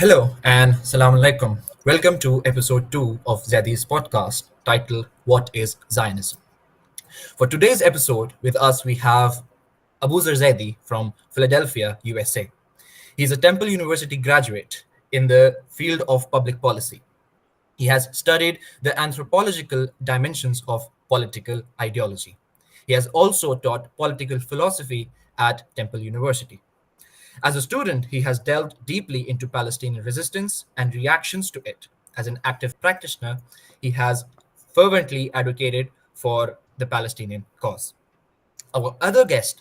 Hello and salam alaikum. Welcome to episode 2 of Zaidi'S podcast titled What is Zionism? For today's episode, with us we have Abuzer Zaidi from Philadelphia, USA. He's a Temple University graduate in the field of public policy. He has studied the anthropological dimensions of political ideology. He has also taught political philosophy at Temple University. As a student, he has delved deeply into Palestinian resistance and reactions to it. As an active practitioner, he has fervently advocated for the Palestinian cause. Our other guest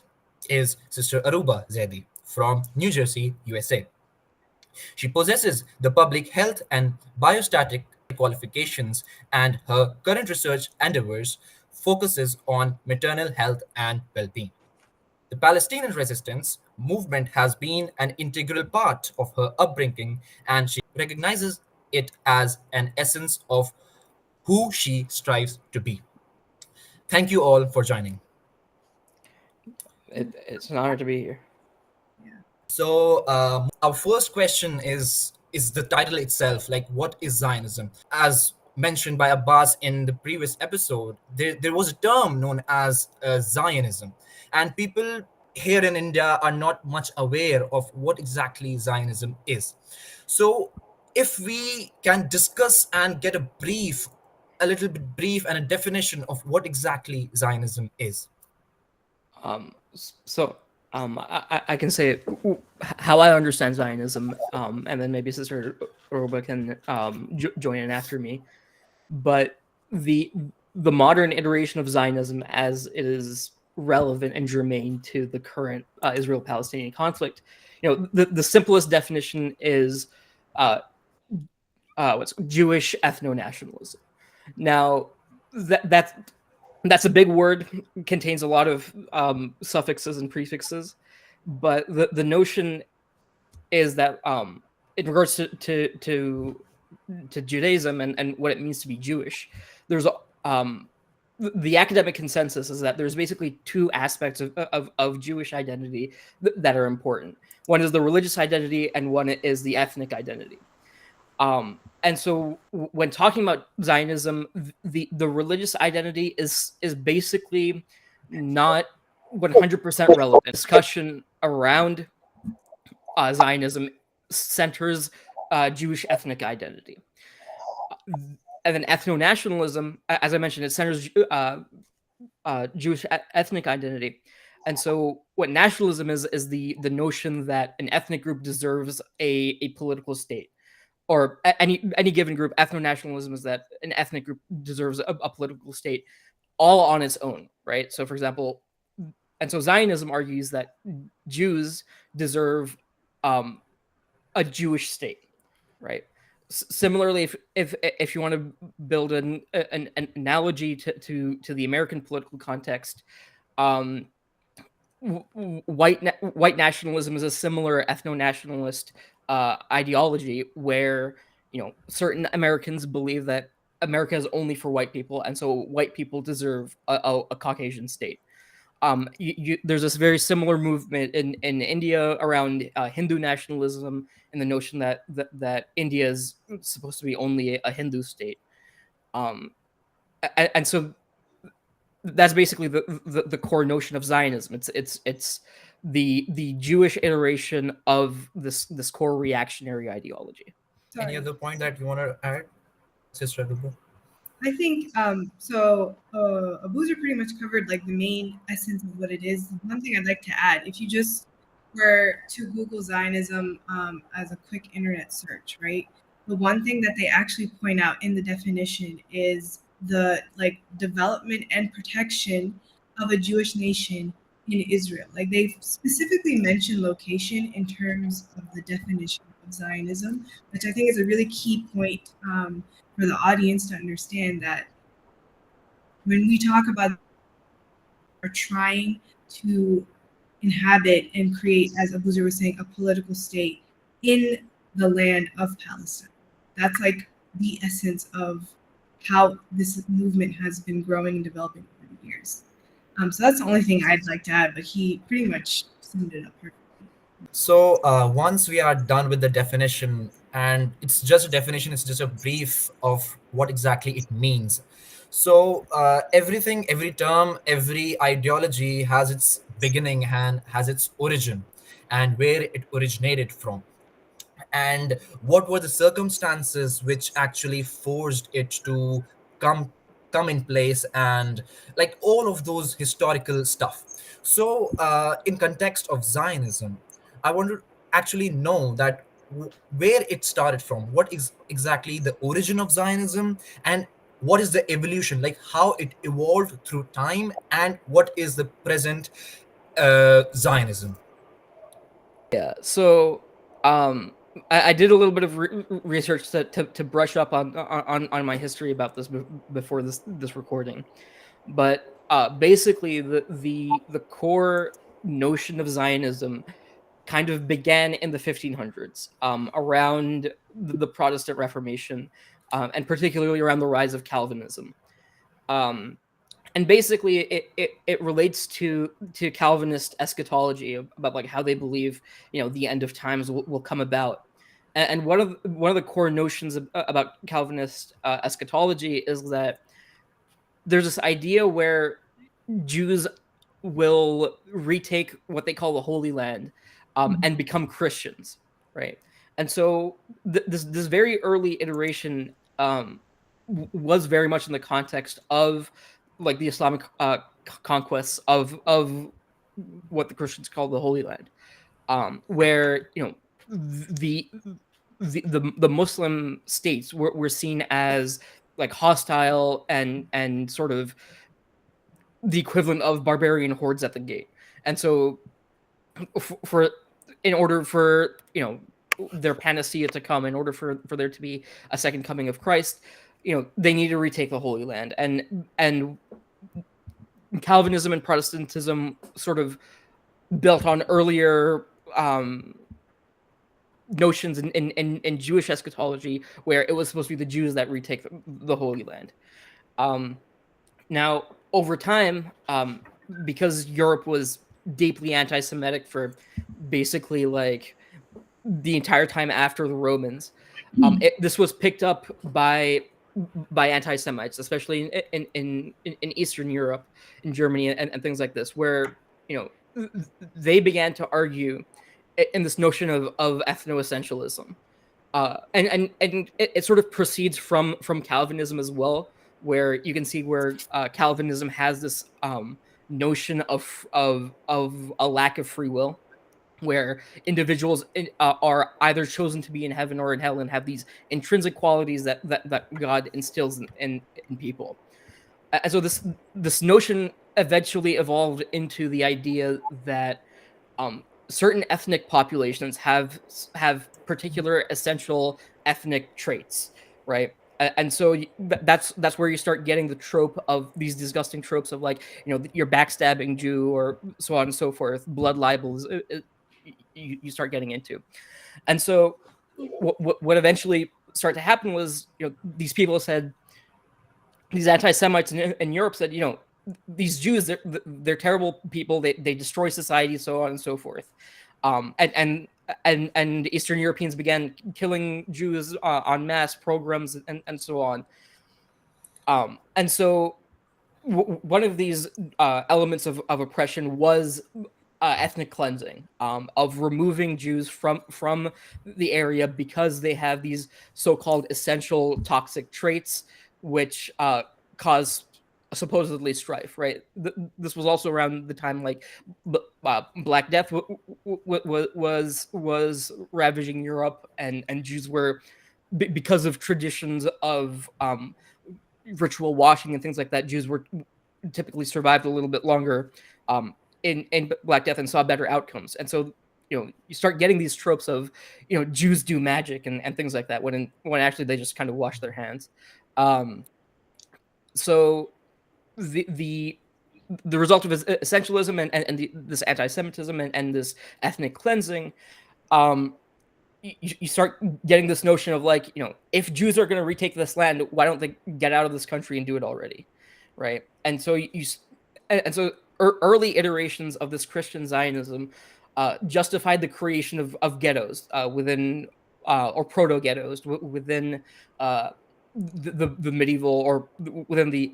is Sister Aruba Zaidi from New Jersey, USA. She possesses the public health and biostatic qualifications, and her current research endeavors focuses on maternal health and well-being. The Palestinian resistance movement has been an integral part of her upbringing, and she recognizes it as an essence of who she strives to be. Thank you all for joining. It's an honor to be here. So, our first question is the title itself. Like, what is Zionism? As mentioned by Abbas in the previous episode, there was a term known as Zionism, and people here in India are not much aware of what exactly Zionism is. So, if we can discuss and get a little bit brief, and a definition of what exactly Zionism is. I can say how I understand Zionism, and then maybe Sister Aruba can join in after me. But the modern iteration of Zionism, as it is relevant and germane to the current Israel-Palestinian conflict, the simplest definition is what's Jewish ethno-nationalism. Now, that's a big word, contains a lot of suffixes and prefixes, but the notion is that in regards to Judaism and what it means to be Jewish, there's the academic consensus is that there's basically two aspects of Jewish identity that are important. One is the religious identity, and one is the ethnic identity. And so when talking about Zionism, the religious identity is basically not 100% relevant. Discussion around Zionism centers Jewish ethnic identity. And then ethno-nationalism, as I mentioned, it centers Jewish ethnic identity. And so what nationalism is the notion that an ethnic group deserves a political state. Or any given group. Ethno-nationalism is that an ethnic group deserves a political state all on its own, right? So, for example, and so Zionism argues that Jews deserve a Jewish state, right? Similarly, if you want to build an analogy to the American political context, white nationalism is a similar ethno-nationalist ideology where certain Americans believe that America is only for white people, and so white people deserve a Caucasian state. There's this very similar movement in India around Hindu nationalism and the notion that India is supposed to be only a Hindu state. And so that's basically the core notion of Zionism. It's the Jewish iteration of this core reactionary ideology. Sorry. Any other point that you want to add, Sister Aruba? I think Abuzer pretty much covered like the main essence of what it is. One thing I'd like to add, if you just were to Google Zionism as a quick internet search, right? The one thing that they actually point out in the definition is the development and protection of a Jewish nation in Israel. Like they specifically mention location in terms of the definition of Zionism, which I think is a really key point for the audience to understand that when we talk about are trying to inhabit and create, as Abuzer was saying, a political state in the land of Palestine. That's like the essence of how this movement has been growing and developing over the years. So that's the only thing I'd like to add, but he pretty much summed it up perfectly. So once we are done with the definition and it's just a definition, it's just a brief of what exactly it means. So everything, every term, every ideology has its beginning and has its origin and where it originated from, and what were the circumstances which actually forced it to come come in place, and like all of those historical stuff. So in context of Zionism, I want to actually know that where it started from, what is exactly the origin of Zionism, and what is the evolution, like how it evolved through time, and what is the present Zionism. Yeah. So I did a little bit of research to brush up on my history about this before this recording, but basically the core notion of Zionism kind of began in the 1500s, around the Protestant Reformation, and particularly around the rise of Calvinism. Um, and basically, it relates to Calvinist eschatology about like how they believe the end of times will come about. And one of the core notions about Calvinist eschatology is that there's this idea where Jews will retake what they call the Holy Land, and become Christians, right? And so this very early iteration was very much in the context of like the Islamic conquests of what the Christians call the Holy Land, where the the Muslim states were seen as like hostile and sort of the equivalent of barbarian hordes at the gate. And so for in order for their panacea to come, in order for there to be a second coming of Christ, they need to retake the Holy Land. And Calvinism and Protestantism sort of built on earlier notions in Jewish eschatology, where it was supposed to be the Jews that retake the Holy Land. Now, over time, because Europe was deeply anti-Semitic for basically like the entire time after the Romans, this was picked up by anti-Semites, especially in Eastern Europe, in Germany, and things like this, where they began to argue in this notion of ethno-essentialism, and it sort of proceeds from Calvinism as well, where you can see where Calvinism has this notion of a lack of free will, where individuals are either chosen to be in heaven or in hell, and have these intrinsic qualities that God instills in people. And so this notion eventually evolved into the idea that certain ethnic populations have particular essential ethnic traits, right? And so that's where you start getting the trope of these disgusting tropes of like your backstabbing Jew or so on and so forth, blood libels. You start getting into, and so what eventually started to happen was these people said, these anti-Semites in Europe said, these Jews, they're terrible people. They destroy society, so on and so forth. And Eastern Europeans began killing Jews en masse, pogroms, and so on. And so one of these elements of oppression was ethnic cleansing, of removing Jews from the area because they have these so-called essential toxic traits, which cause supposedly strife. Right. This was also around the time like Black Death was ravaging Europe, and Jews were because of traditions of ritual washing and things like that. Jews were typically survived a little bit longer in Black Death and saw better outcomes. And so you start getting these tropes of Jews do magic and things like that, when actually they just kind of wash their hands. So the result of essentialism and this anti-Semitism and this ethnic cleansing, you start getting this notion of like, if Jews are going to retake this land, why don't they get out of this country and do it already, right? And so early iterations of this Christian Zionism justified the creation of ghettos within or proto-ghettos within the medieval, or within the,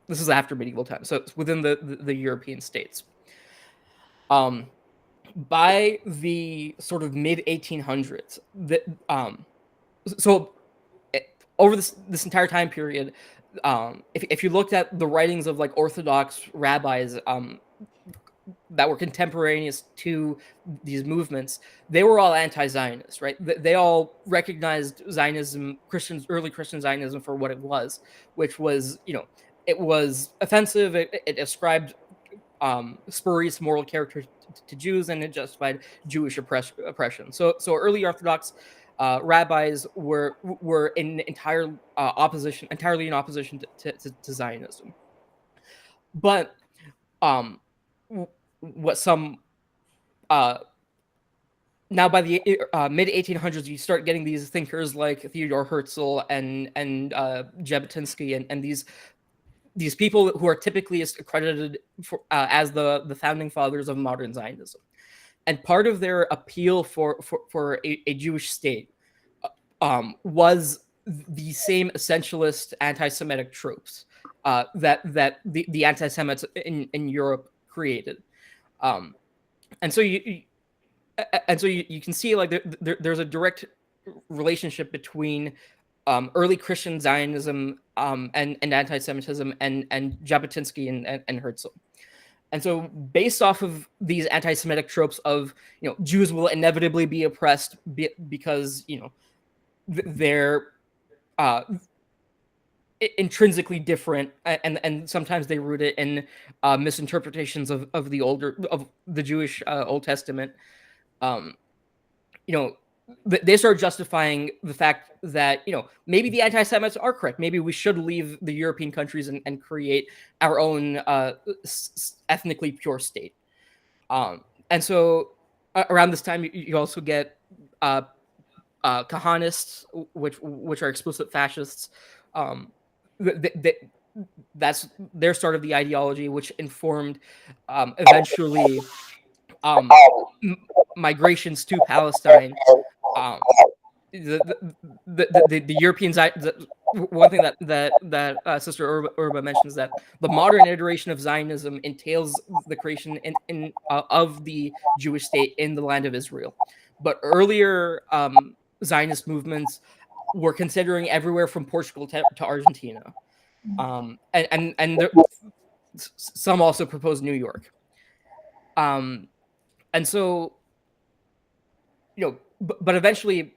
this is after medieval times, so it's within the European states. By the sort of mid 1800s, so over this entire time period, if you looked at the writings of like Orthodox rabbis that were contemporaneous to these movements, they were all anti-Zionist, right? They all recognized Zionism, early Christian Zionism, for what it was, which was, it was offensive. It ascribed spurious moral character to Jews, and it justified Jewish oppression. So early Orthodox rabbis were in entirely in opposition to Zionism. But what some now by the mid 1800s, you start getting these thinkers like Theodor Herzl and Jabotinsky, and these people who are typically accredited as the founding fathers of modern Zionism. And part of their appeal for a Jewish state was the same essentialist anti-Semitic tropes that the anti-Semites in Europe created. And so you can see like there's a direct relationship between early Christian Zionism and anti-Semitism and Jabotinsky and Herzl. And so based off of these anti-Semitic tropes of, Jews will inevitably be oppressed because, they're intrinsically different, and sometimes they root it in misinterpretations of the Jewish Old Testament. They start justifying the fact that, maybe the anti-Semites are correct. Maybe we should leave the European countries and create our own ethnically pure state. And so around this time, you also get Kahanists, which are explicit fascists. That's their start of the ideology, which informed eventually migrations to Palestine. The Europeans. One thing that Sister Aruba mentions, that the modern iteration of Zionism entails the creation of the Jewish state in the land of Israel, but earlier Zionist movements were considering everywhere from Portugal to Argentina, and some also proposed New York, and so. But eventually,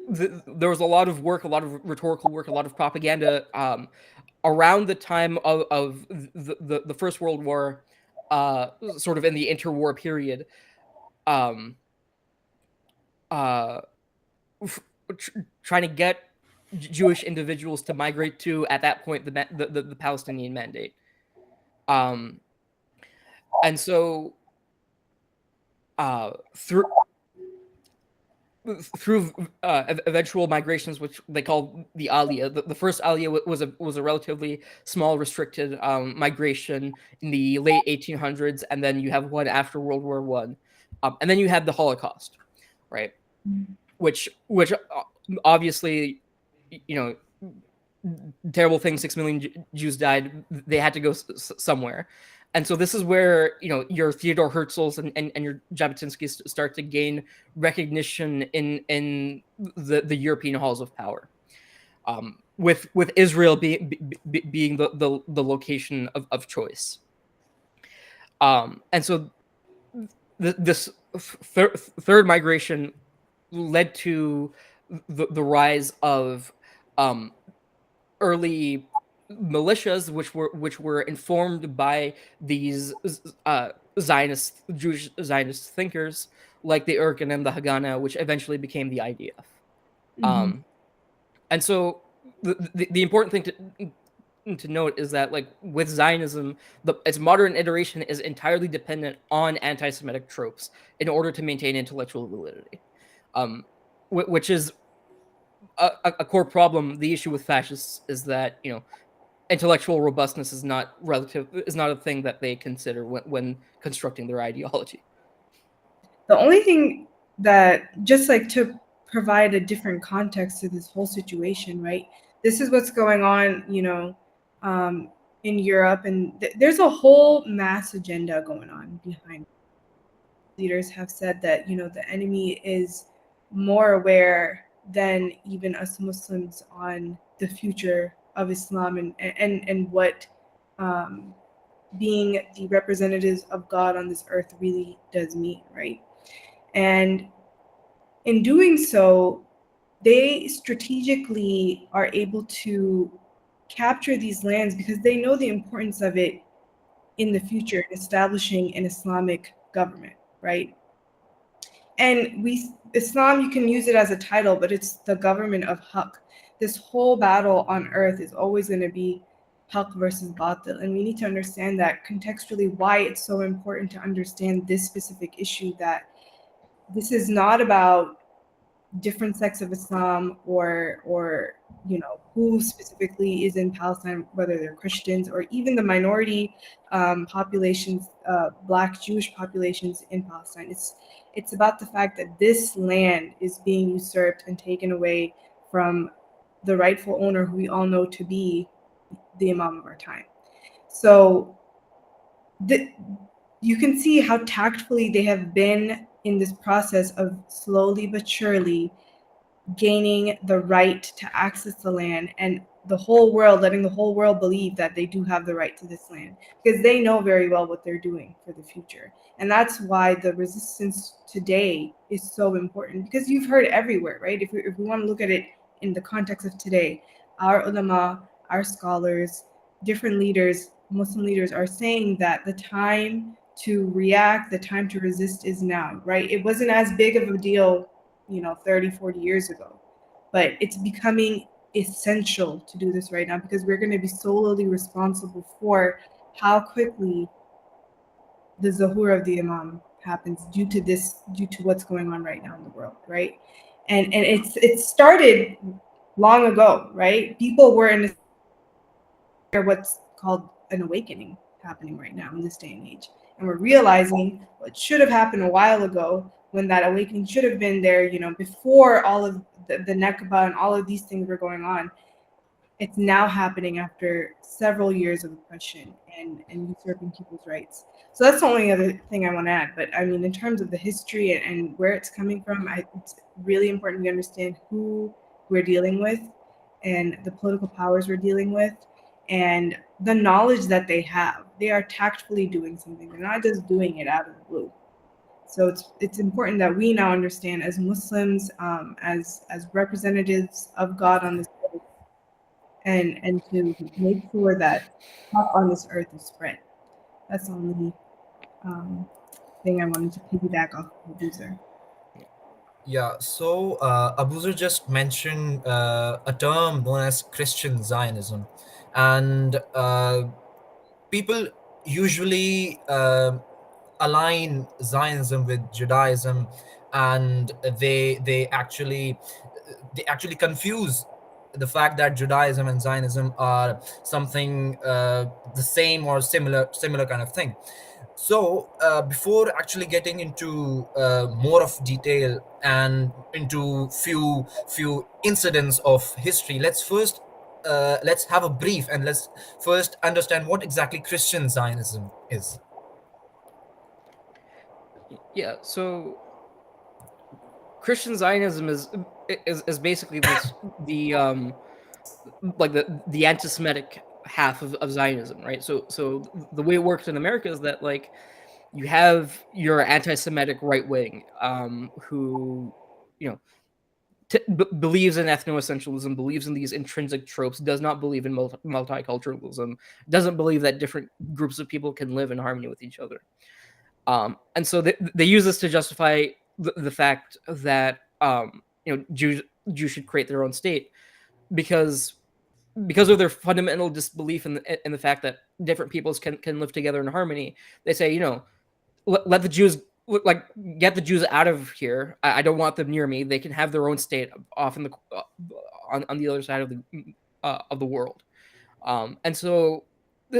there was a lot of work, a lot of rhetorical work, a lot of propaganda around the time of the First World War, sort of in the interwar period, trying to get Jewish individuals to migrate to, at that point, the Palestinian Mandate, and so through eventual migrations, which they call the Aliyah. The first Aliyah was a relatively small, restricted migration in the late 1800s, and then you have one after World War One, and then you had the Holocaust, right? Which obviously, terrible thing. 6 million Jews died. They had to go somewhere. And so this is where, your Theodor Herzls and your Jabotinskys start to gain recognition in the European halls of power, with Israel being the location of choice. And so this third migration led to the rise of early militias, which were informed by these Jewish Zionist thinkers like the Irgun and the Haganah, which eventually became the IDF. Mm-hmm. And so the important thing to note is that, like, with Zionism, its modern iteration is entirely dependent on anti-Semitic tropes in order to maintain intellectual validity, which is a core problem. The issue with fascists is that, intellectual robustness is not a thing that they consider when constructing their ideology. The only thing that, just like to provide a different context to this whole situation, right? This is what's going on, in Europe, and there's a whole mass agenda going on behind. Leaders have said that the enemy is more aware than even us Muslims on the future of Islam and what being the representatives of God on this earth really does mean, right? And in doing so, they strategically are able to capture these lands because they know the importance of it in the future in establishing an Islamic government, right? And Islam, you can use it as a title, but it's the government of Haqq. This whole battle on earth is always going to be Haqq versus Batil. And we need to understand that contextually, why it's so important to understand this specific issue, that this is not about different sects of Islam or who specifically is in Palestine, whether they're Christians or even the minority populations, Black Jewish populations in Palestine. It's about the fact that this land is being usurped and taken away from the rightful owner, who we all know to be the Imam of our time. So you can see how tactfully they have been in this process of slowly but surely gaining the right to access the land, and the whole world, letting the whole world believe that they do have the right to this land, because they know very well what they're doing for the future. And that's why the resistance today is so important, because you've heard everywhere, right? If we want to look at it in the context of today, our ulama, our scholars, different leaders, Muslim leaders are saying that the time to react, the time to resist is now, right? It wasn't as big of a deal 30, 40 years ago, but it's becoming essential to do this right now, because we're going to be solely responsible for how quickly the Zahur of the Imam happens due to what's going on right now in the world, right? And it started long ago, right? People were in what's called an awakening happening right now in this day and age. And we're realizing what should have happened a while ago, when that awakening should have been there, before all of the Nakba and all of these things were going on. It's now happening after several years of oppression and usurping people's rights. So that's the only other thing I want to add. But I mean, in terms of the history and where it's coming from, it's really important to understand who we're dealing with and the political powers we're dealing with, and the knowledge that they have. They are tactfully doing something. They're not just doing it out of the blue. So it's important that we now understand, as Muslims, as representatives of God on this earth, and to make sure that Haqq on this earth is spread. That's the only thing I wanted to piggyback off of Abuzer. Yeah, so Abuzer just mentioned a term known as Christian Zionism, and people usually align Zionism with Judaism, and they actually confuse the fact that Judaism and Zionism are something the same or similar kind of thing. So before actually getting into more of detail and into few incidents of history, let's have a brief, and let's first understand what exactly Christian Zionism is. Yeah, so Christian Zionism is basically the anti-Semitic half of Zionism, right? So the way it works in America is that, like, you have your anti-Semitic right wing, who you know believes in ethno-essentialism, believes in these intrinsic tropes, does not believe in multiculturalism, doesn't believe that different groups of people can live in harmony with each other. And so they use this to justify the fact that Jews should create their own state, because of their fundamental disbelief in the fact that different peoples can live together in harmony. They say, let the Jews, like, get the Jews out of here. I don't want them near me. They can have their own state off in the on the other side of the world. And so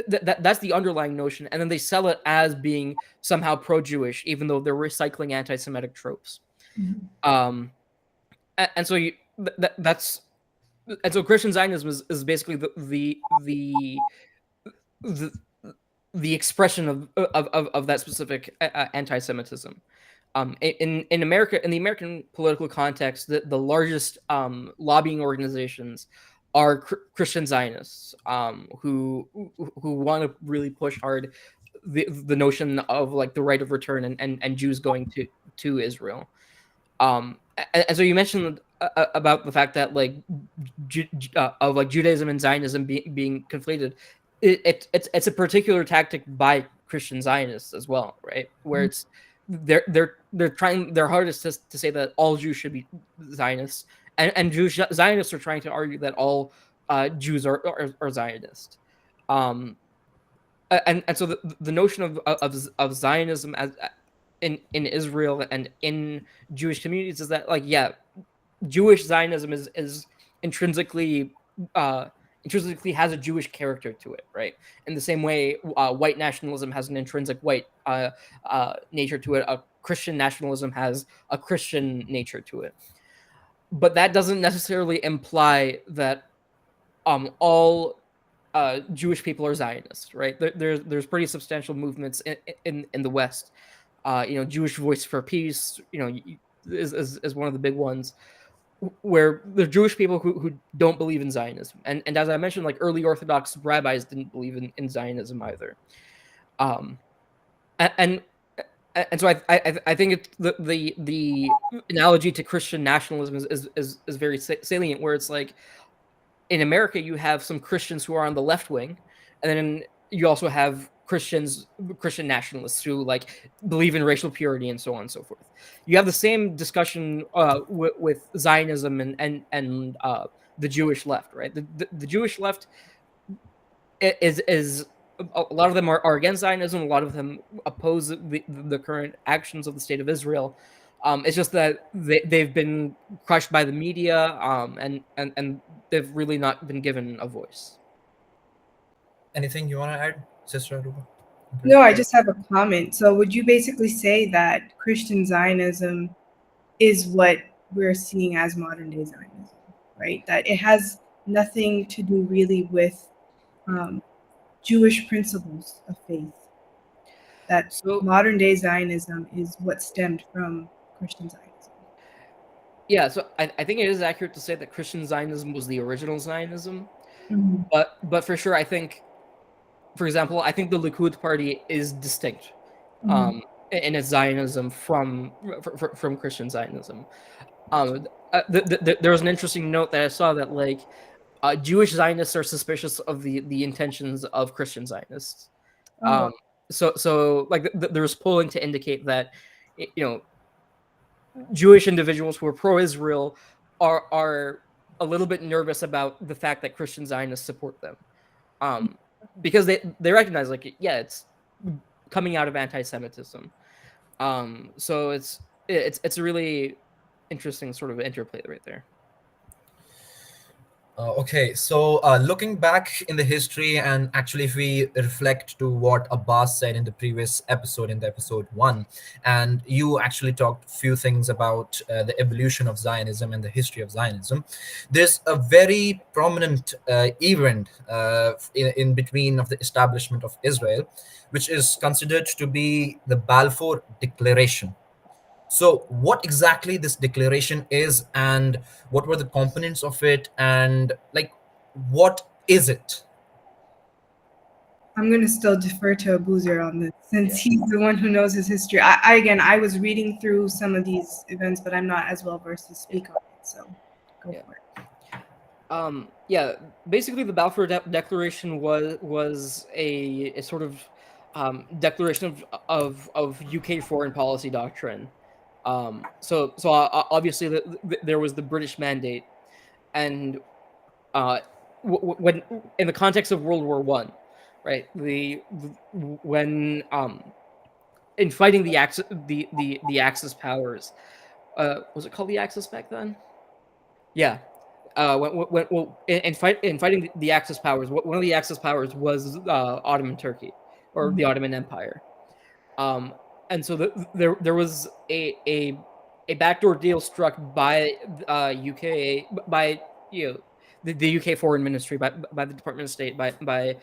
that's the underlying notion, and then they sell it as being somehow pro-Jewish, even though they're recycling anti-Semitic tropes. Mhm. Um, And so that's and so Christian Zionism is basically the the expression of that specific anti-Semitism. In America, in the American political context, the largest lobbying organizations are Christian Zionists, who want to really push hard the notion of like the right of return and Jews going to Israel. And so you mentioned about the fact that like of like Judaism and Zionism being conflated. It's a particular tactic by Christian Zionists as well, right? Where it's they're trying their hardest to say that all Jews should be Zionists, and Jewish Zionists are trying to argue that all Jews are Zionist. And so the notion of Zionism as in Israel and in Jewish communities is that like Jewish Zionism is intrinsically intrinsically has a Jewish character to it, right? In the same way, white nationalism has an intrinsic white nature to it. Christian nationalism has a Christian nature to it, but that doesn't necessarily imply that all Jewish people are Zionists, right? There's pretty substantial movements in the West. Jewish Voice for Peace, is one of the big ones, where the Jewish people who don't believe in Zionism, and as I mentioned, like early Orthodox rabbis didn't believe in Zionism either. And so I think it's the analogy to Christian nationalism is very salient, where it's like in America you have some Christians who are on the left wing, and then you also have Christian nationalists who like believe in racial purity and so on and so forth. You have the same discussion with Zionism and the Jewish left, right? The Jewish left is a lot of them are against Zionism. A lot of them oppose the current actions of the state of Israel. It's just that they've been crushed by the media, and they've really not been given a voice. Anything you want to add, Sister Aruba? No, I just have a comment. So would you basically say that Christian Zionism is what we're seeing as modern day Zionism, right? That it has nothing to do really with Jewish principles of faith. That modern day Zionism is what stemmed from Christian Zionism. Yeah, so I think it is accurate to say that Christian Zionism was the original Zionism, but for sure, I think, for example, I think the Likud party is distinct in its Zionism from Christian Zionism. There was an interesting note that I saw that like Jewish Zionists are suspicious of the intentions of Christian Zionists. So like there's polling to indicate that Jewish individuals who are pro-Israel are a little bit nervous about the fact that Christian Zionists support them, because they recognize like it's coming out of anti-Semitism. So it's a really interesting sort of interplay right there. Okay, so looking back in the history, and actually if we reflect to what Abbas said in the previous episode, in the episode 1, and you actually talked a few things about the evolution of Zionism and the history of Zionism, there's a very prominent event in between of the establishment of Israel, which is considered to be the Balfour Declaration. So what exactly this declaration is, and what were the components of it, and like what is it? I'm going to still defer to Abuzer on this, since he's the one who knows his history. I was reading through some of these events, but I'm not as well versed to speak on it, so go for it. Basically the Balfour Declaration was a sort of declaration of UK foreign policy doctrine. So obviously there was the British Mandate, and when in the context of World War I, right? When in fighting the Axis powers, was it called the Axis back then? Yeah. In fighting the Axis powers, one of the Axis powers was Ottoman Turkey, or the Ottoman Empire. And so there was a a backdoor deal struck by UK by the UK Foreign Ministry, by the Department of State, by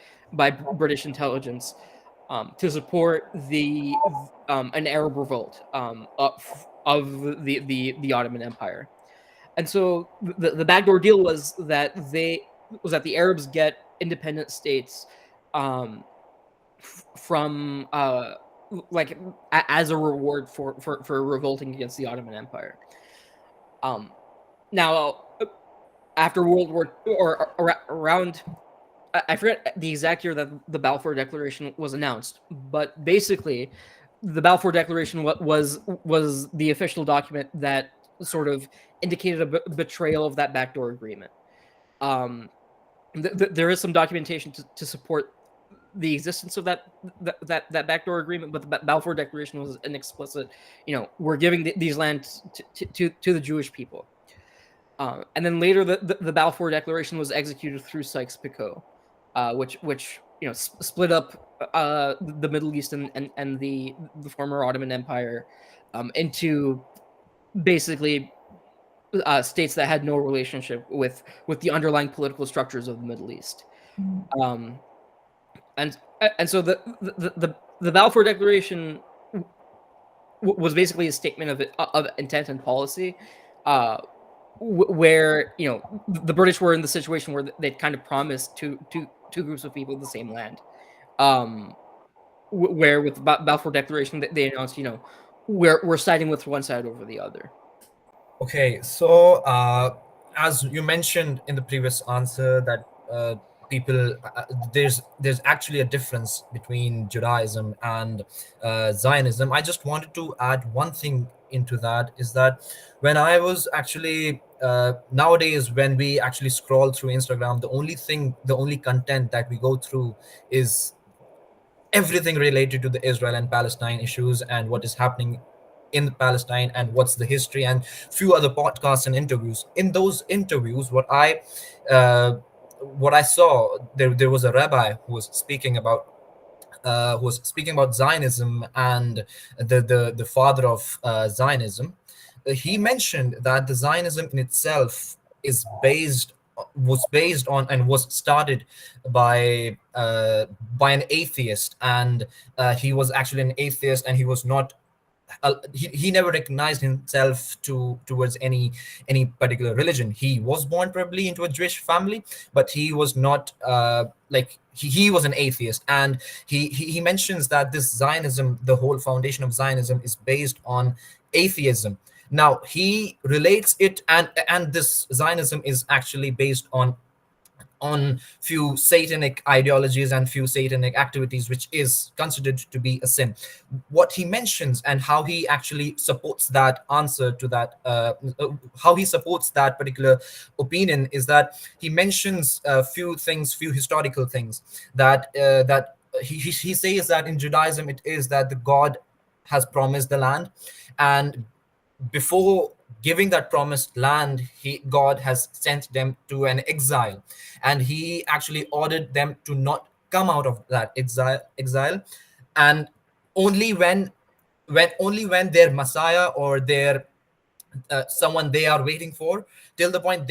British intelligence, to support the an Arab revolt of the Ottoman Empire. And so the backdoor deal was that the Arabs get independent states from like as a reward for revolting against the Ottoman Empire. Now after World War or around, I forget the exact year that the Balfour Declaration was announced, but basically the Balfour Declaration was the official document that sort of indicated a betrayal of that backdoor agreement. There is some documentation to support the existence of that backdoor agreement, but the Balfour Declaration was an explicit, we're giving these lands to the Jewish people. And then later, the Balfour Declaration was executed through Sykes-Picot, which split up the Middle East and the former Ottoman Empire into basically states that had no relationship with the underlying political structures of the Middle East. And so the Balfour Declaration was basically a statement of intent and policy, where the British were in the situation where they'd kind of promised two groups of people the same land. Where with the Balfour Declaration they announced, we're siding with one side over the other. Okay, so as you mentioned in the previous answer that people there's actually a difference between Judaism and Zionism. I just wanted to add one thing into that, is that when I was actually nowadays when we actually scroll through Instagram, the only content that we go through is everything related to the Israel and Palestine issues and what is happening in Palestine and what's the history, and few other podcasts and interviews. In those interviews, what I saw, there was a rabbi who was speaking about Zionism and the father of Zionism. He mentioned that the Zionism in itself was based on and was started by an atheist, and he was actually an atheist, and he was not he never recognized himself towards any particular religion. He was born probably into a Jewish family, but he was not he was an atheist. And he mentions that this Zionism, the whole foundation of Zionism, is based on atheism. Now he relates it, and this Zionism is actually based on few satanic ideologies and few satanic activities, which is considered to be a sin. What he mentions and how he actually supports that answer to that, how he supports that particular opinion, is that he mentions a few things, few historical things, that he says that in Judaism it is that the God has promised the land, and before giving that promised land, God has sent them to an exile, and he actually ordered them to not come out of that exile, and only when their Messiah or their someone they are waiting for, till the point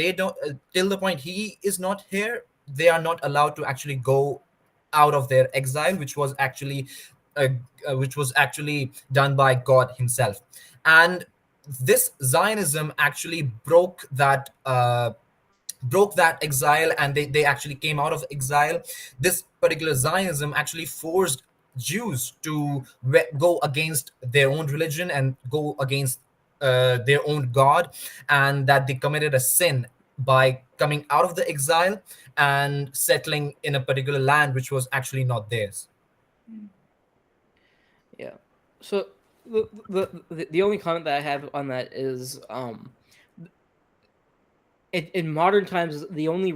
he is not here, they are not allowed to actually go out of their exile, uh, which was actually done by God himself. And this Zionism actually broke that exile, and they actually came out of exile. This particular Zionism actually forced Jews to go against their own religion and go against their own God, and that they committed a sin by coming out of the exile and settling in a particular land which was actually not theirs. Yeah. So the only comment that I have on that is in modern times the only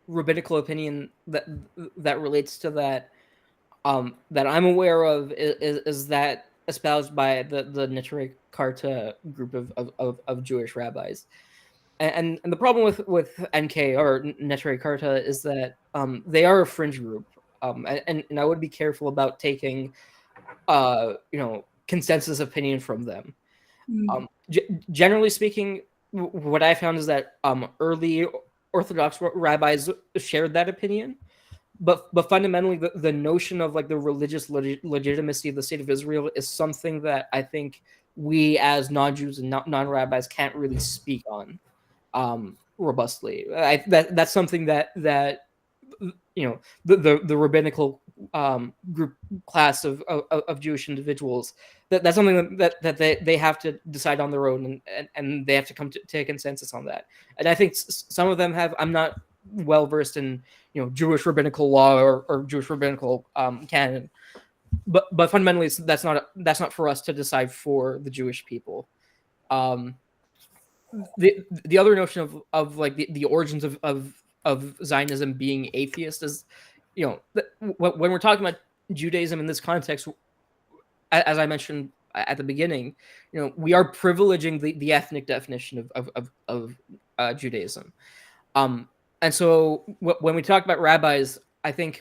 rabbinical opinion that relates to that that I'm aware of is that espoused by the Neturei Karta group of Jewish rabbis. And the problem with NK or Neturei Karta is that they are a fringe group, and I would be careful about taking consensus opinion from them. Generally speaking, what I found is that early Orthodox rabbis shared that opinion, but fundamentally, the notion of like the religious legitimacy of the state of Israel is something that I think we as non-Jews and non-rabbis can't really speak on robustly. That's something that the rabbinical group class of Jewish individuals, that's something that they have to decide on their own, and they have to come to a consensus on that. And I think some of them have. I'm not well versed in Jewish rabbinical law or Jewish rabbinical canon, but fundamentally that's not for us to decide for the Jewish people. The other notion of like the origins of Zionism being atheist is, when we're talking about Judaism in this context, as I mentioned at the beginning, we are privileging the ethnic definition of Judaism. And so when we talk about rabbis, I think,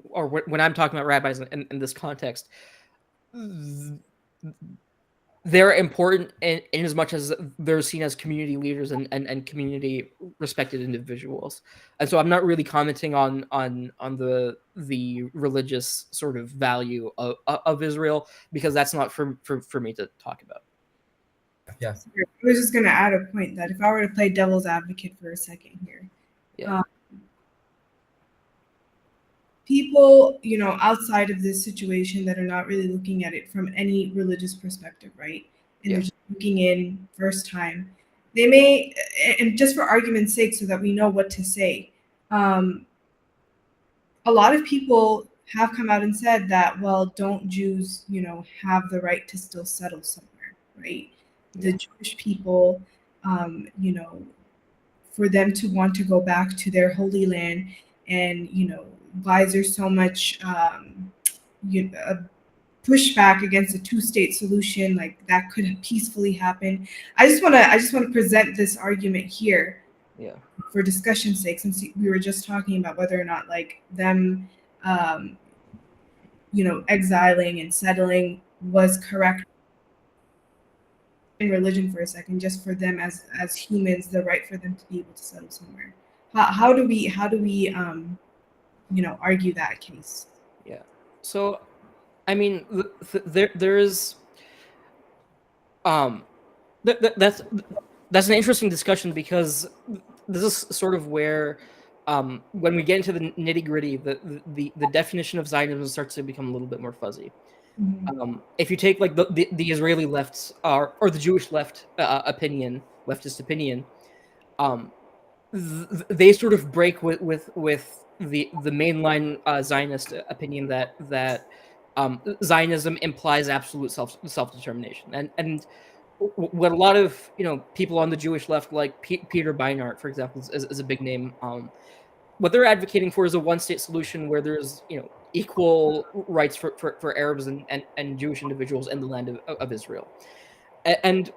or when I'm talking about rabbis in this context, they're important in as much as they're seen as community leaders and community respected individuals. And so I'm not really commenting on the religious sort of value of Israel, because that's not for me to talk about. Yeah. I was just going to add a point that if I were to play devil's advocate for a second here, people, outside of this situation that are not really looking at it from any religious perspective, right? And they're just looking in first time. They may, and just for argument's sake, so that we know what to say, a lot of people have come out and said that, well, don't Jews, have the right to still settle somewhere, right? The Jewish people, for them to want to go back to their holy land, and, why is there so much pushback against a two-state solution? Like, that could peacefully happen. I just want to present this argument here, for discussion's sake, since we were just talking about whether or not like them, exiling and settling was correct in religion for a second, just for them as humans, the right for them to be able to settle somewhere. How do we argue that case? Yeah. So, I mean, there's that's an interesting discussion, because this is sort of where, when we get into the nitty gritty, the definition of Zionism starts to become a little bit more fuzzy. Mm-hmm. If you take like the Israeli left's or the Jewish leftist opinion, they sort of break with the mainline Zionist opinion that Zionism implies absolute self-determination, and what a lot of people on the Jewish left, like Peter Beinart, for example, is a big name. What they're advocating for is a one-state solution where there's equal rights for Arabs and Jewish individuals in the land of Israel, and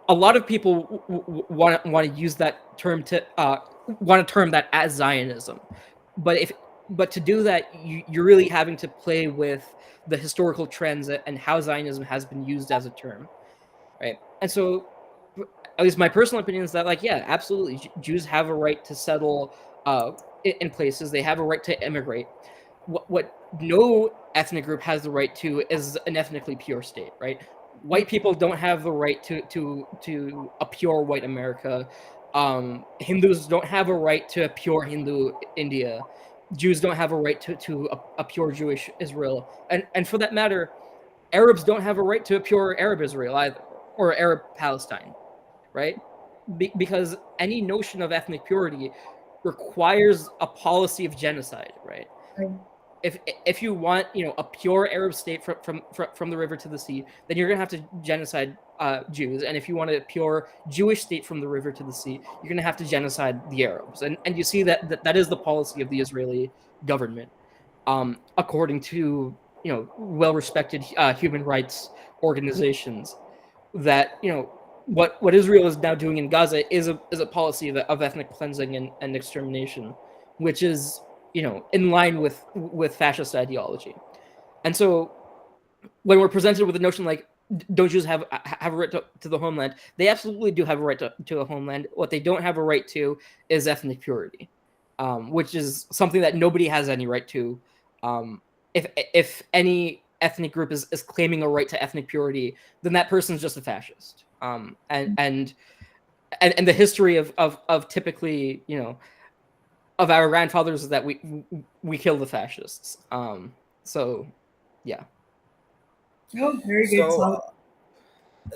a lot of people want to use that term to want to term that as Zionism, but to do that, you're really having to play with the historical trends and how Zionism has been used as a term, right? And so, at least my personal opinion is that, like, yeah, absolutely, Jews have a right to settle in places. They have a right to immigrate. What no ethnic group has the right to is an ethnically pure state, right? White people don't have the right to a pure white America. Hindus don't have a right to a pure Hindu India. Jews don't have a right to a pure Jewish Israel. And for that matter, Arabs don't have a right to a pure Arab Israel either, or Arab Palestine, right? Because any notion of ethnic purity requires a policy of genocide, right? If you want a pure Arab state from the river to the sea, then you're gonna have to genocide Jews, and if you want a pure Jewish state from the river to the sea, you're gonna have to genocide the Arabs, and you see that is the policy of the Israeli government, according to well-respected human rights organizations. That what Israel is now doing in Gaza is a policy of ethnic cleansing and extermination, which is in line with fascist ideology. And so when we're presented with a notion like, don't Jews have a right to the homeland? They absolutely do have a right to a homeland. What they don't have a right to is ethnic purity, which is something that nobody has any right to. If any ethnic group is claiming a right to ethnic purity, then that person's just a fascist. And the history of typically, of our grandfathers is that we kill the fascists. So yeah. Oh, very good. So, Solid.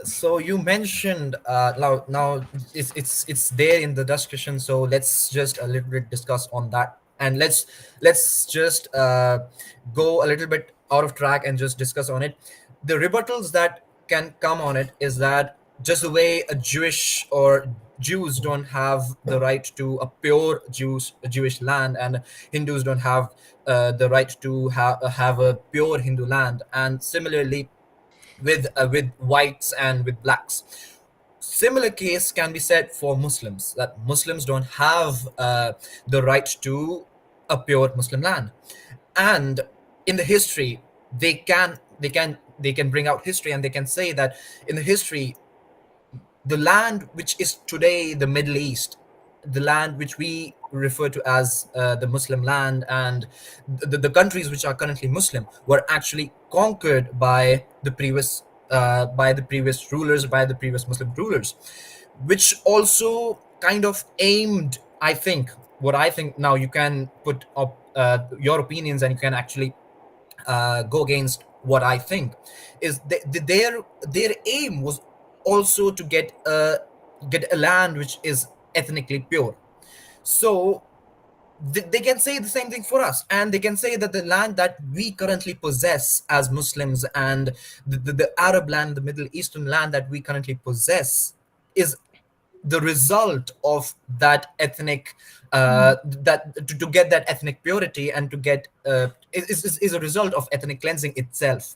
so you mentioned now it's there in the discussion. So let's just a little bit discuss on that, and let's just go a little bit out of track and just discuss on it. The rebuttals that can come on it is that just the way a Jewish or Jews don't have the right to a pure Jewish land, and Hindus don't have the right to have a pure Hindu land, and similarly with whites and with blacks. Similar case can be said for Muslims, that Muslims don't have the right to a pure Muslim land. And in the history, they can bring out history, and they can say that in the history, the land which is today the Middle East, the land which we refer to as the Muslim land, and the countries which are currently Muslim were actually conquered by the previous rulers, by the previous Muslim rulers, which also kind of aimed. I think what I think now, you can put up your opinions, and you can actually go against what I think is their aim was also to get a land which is ethnically pure. So they can say the same thing for us, and they can say that the land that we currently possess as Muslims, and the Arab land, the Middle Eastern land that we currently possess, is the result of that ethnic that to get that ethnic purity, and to get is a result of ethnic cleansing itself.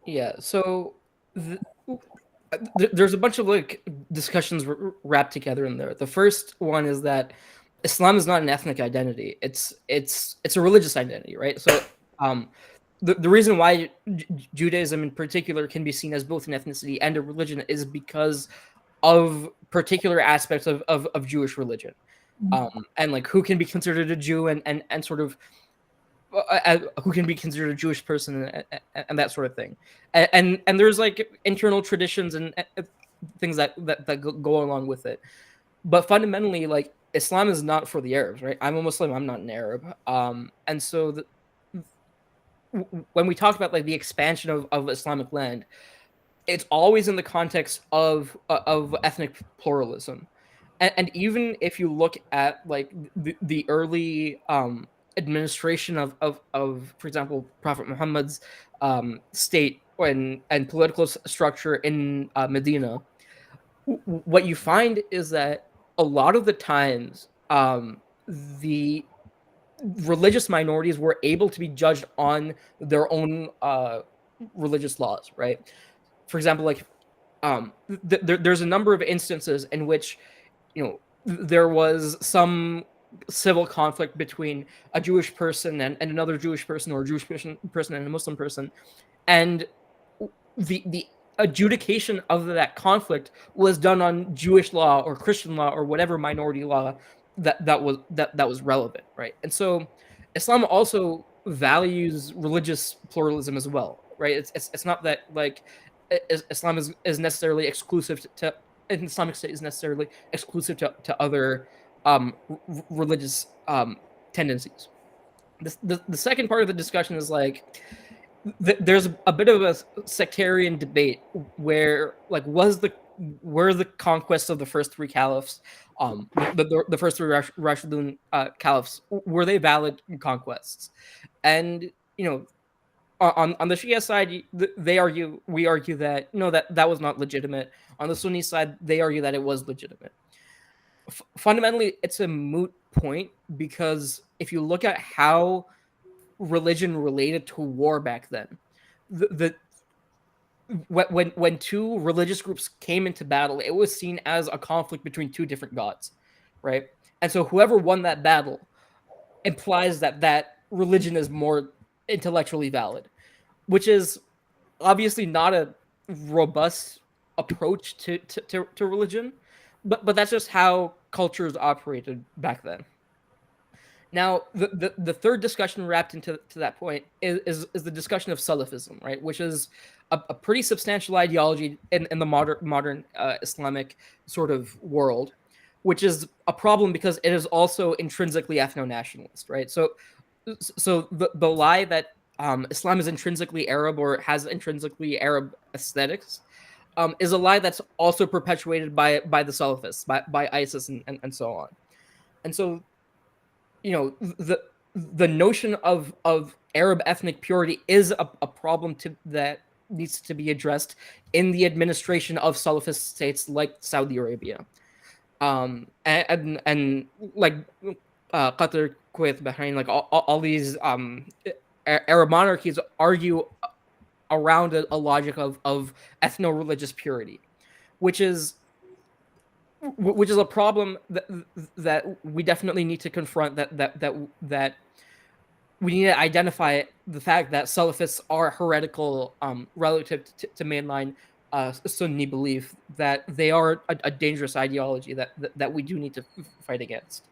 Yeah. So there's a bunch of like discussions wrapped together in there. The first one is that Islam is not an ethnic identity. It's a religious identity, right? So the reason why Judaism in particular can be seen as both an ethnicity and a religion is because of particular aspects of Jewish religion, and like who can be considered a Jew, and sort of who can be considered a Jewish person, and that sort of thing, and there's like internal traditions and things that go along with it, but fundamentally, like Islam is not for the Arabs, right? I'm a Muslim, I'm not an Arab, and so when we talk about like the expansion of Islamic land, it's always in the context of ethnic pluralism, and even if you look at like the early administration of for example Prophet Muhammad's state and political structure in Medina, what you find is that a lot of the times the religious minorities were able to be judged on their own religious laws, right? For example, like there's a number of instances in which there was some civil conflict between a Jewish person and another Jewish person, or a Jewish person and a Muslim person, and the adjudication of that conflict was done on Jewish law or Christian law or whatever minority law that was relevant, right? And so Islam also values religious pluralism as well, right? It's not that like Islam is necessarily exclusive to an Islamic State is necessarily exclusive to other religious tendencies. The second part of the discussion is like there's a bit of a sectarian debate where like were the conquests of the first three caliphs, the first three Rashidun caliphs, were they valid conquests? And on the Shia side, we argue that no, that was not legitimate. On the Sunni side, they argue that it was legitimate. Fundamentally, it's a moot point, because if you look at how religion related to war back then, when two religious groups came into battle, it was seen as a conflict between two different gods, right? And so whoever won that battle implies that religion is more intellectually valid, which is obviously not a robust approach to religion, but that's just how cultures operated back then. Now, the third discussion wrapped into to that point is the discussion of Salafism, right? Which is a pretty substantial ideology in the modern Islamic sort of world, which is a problem because it is also intrinsically ethno-nationalist, right? So the lie that Islam is intrinsically Arab or has intrinsically Arab aesthetics is a lie that's also perpetuated by the Salafists, by ISIS, and so on. And so, you know, the notion of Arab ethnic purity is a problem that needs to be addressed in the administration of Salafist states like Saudi Arabia, and like Qatar, Kuwait, Bahrain, like all these Arab monarchies argue around a logic of ethno-religious purity, which is a problem that we definitely need to confront. That we need to identify the fact that Salafists are heretical relative to mainline Sunni belief, that they are a dangerous ideology that we do need to fight against.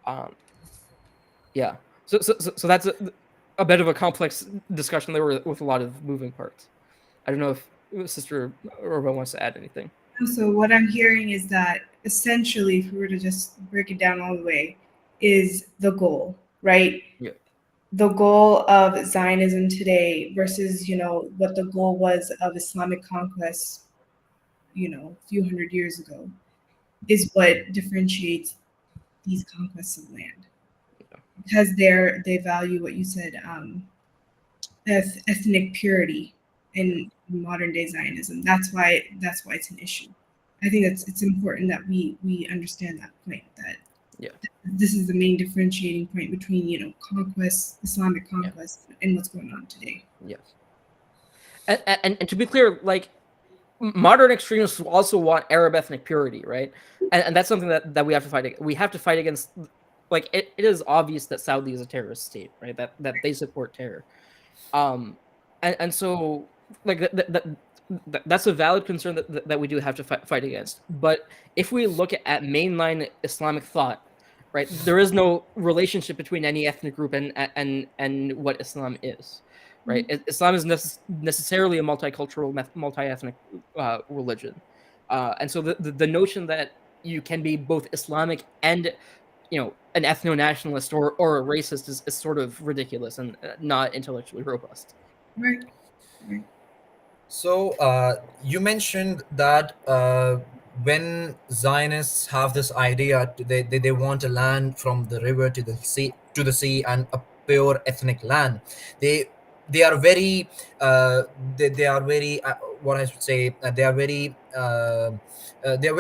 Um, yeah. So that's a bit of a complex discussion there with a lot of moving parts. I don't know if Sister Aruba wants to add anything. So what I'm hearing is that essentially, if we were to just break it down all the way, is the goal, right? Yeah. The goal of Zionism today versus, what the goal was of Islamic conquest, a few hundred years ago, is what differentiates these conquests of land. Because they value what you said, ethnic purity in modern day Zionism. That's why it's an issue. I think it's important that we understand that point, that this is the main differentiating point between conquest, Islamic conquest, and what's going on today. Yes. And to be clear, like, modern extremists also want Arab ethnic purity, right? And that's something that we have to fight against. We have to fight against, like, it is obvious that Saudi is a terrorist state, right? That they support terror. And so, like, that's a valid concern that we do have to fight against. But if we look at mainline Islamic thought, right, there is no relationship between any ethnic group and what Islam is, right? Islam is necessarily a multicultural, multi-ethnic religion, and so the notion that you can be both Islamic and an ethno-nationalist or a racist is sort of ridiculous and not intellectually robust. Right. So you mentioned that when Zionists have this idea, they want a land from the river to the sea and a pure ethnic land. They are very they are very what I should say they are very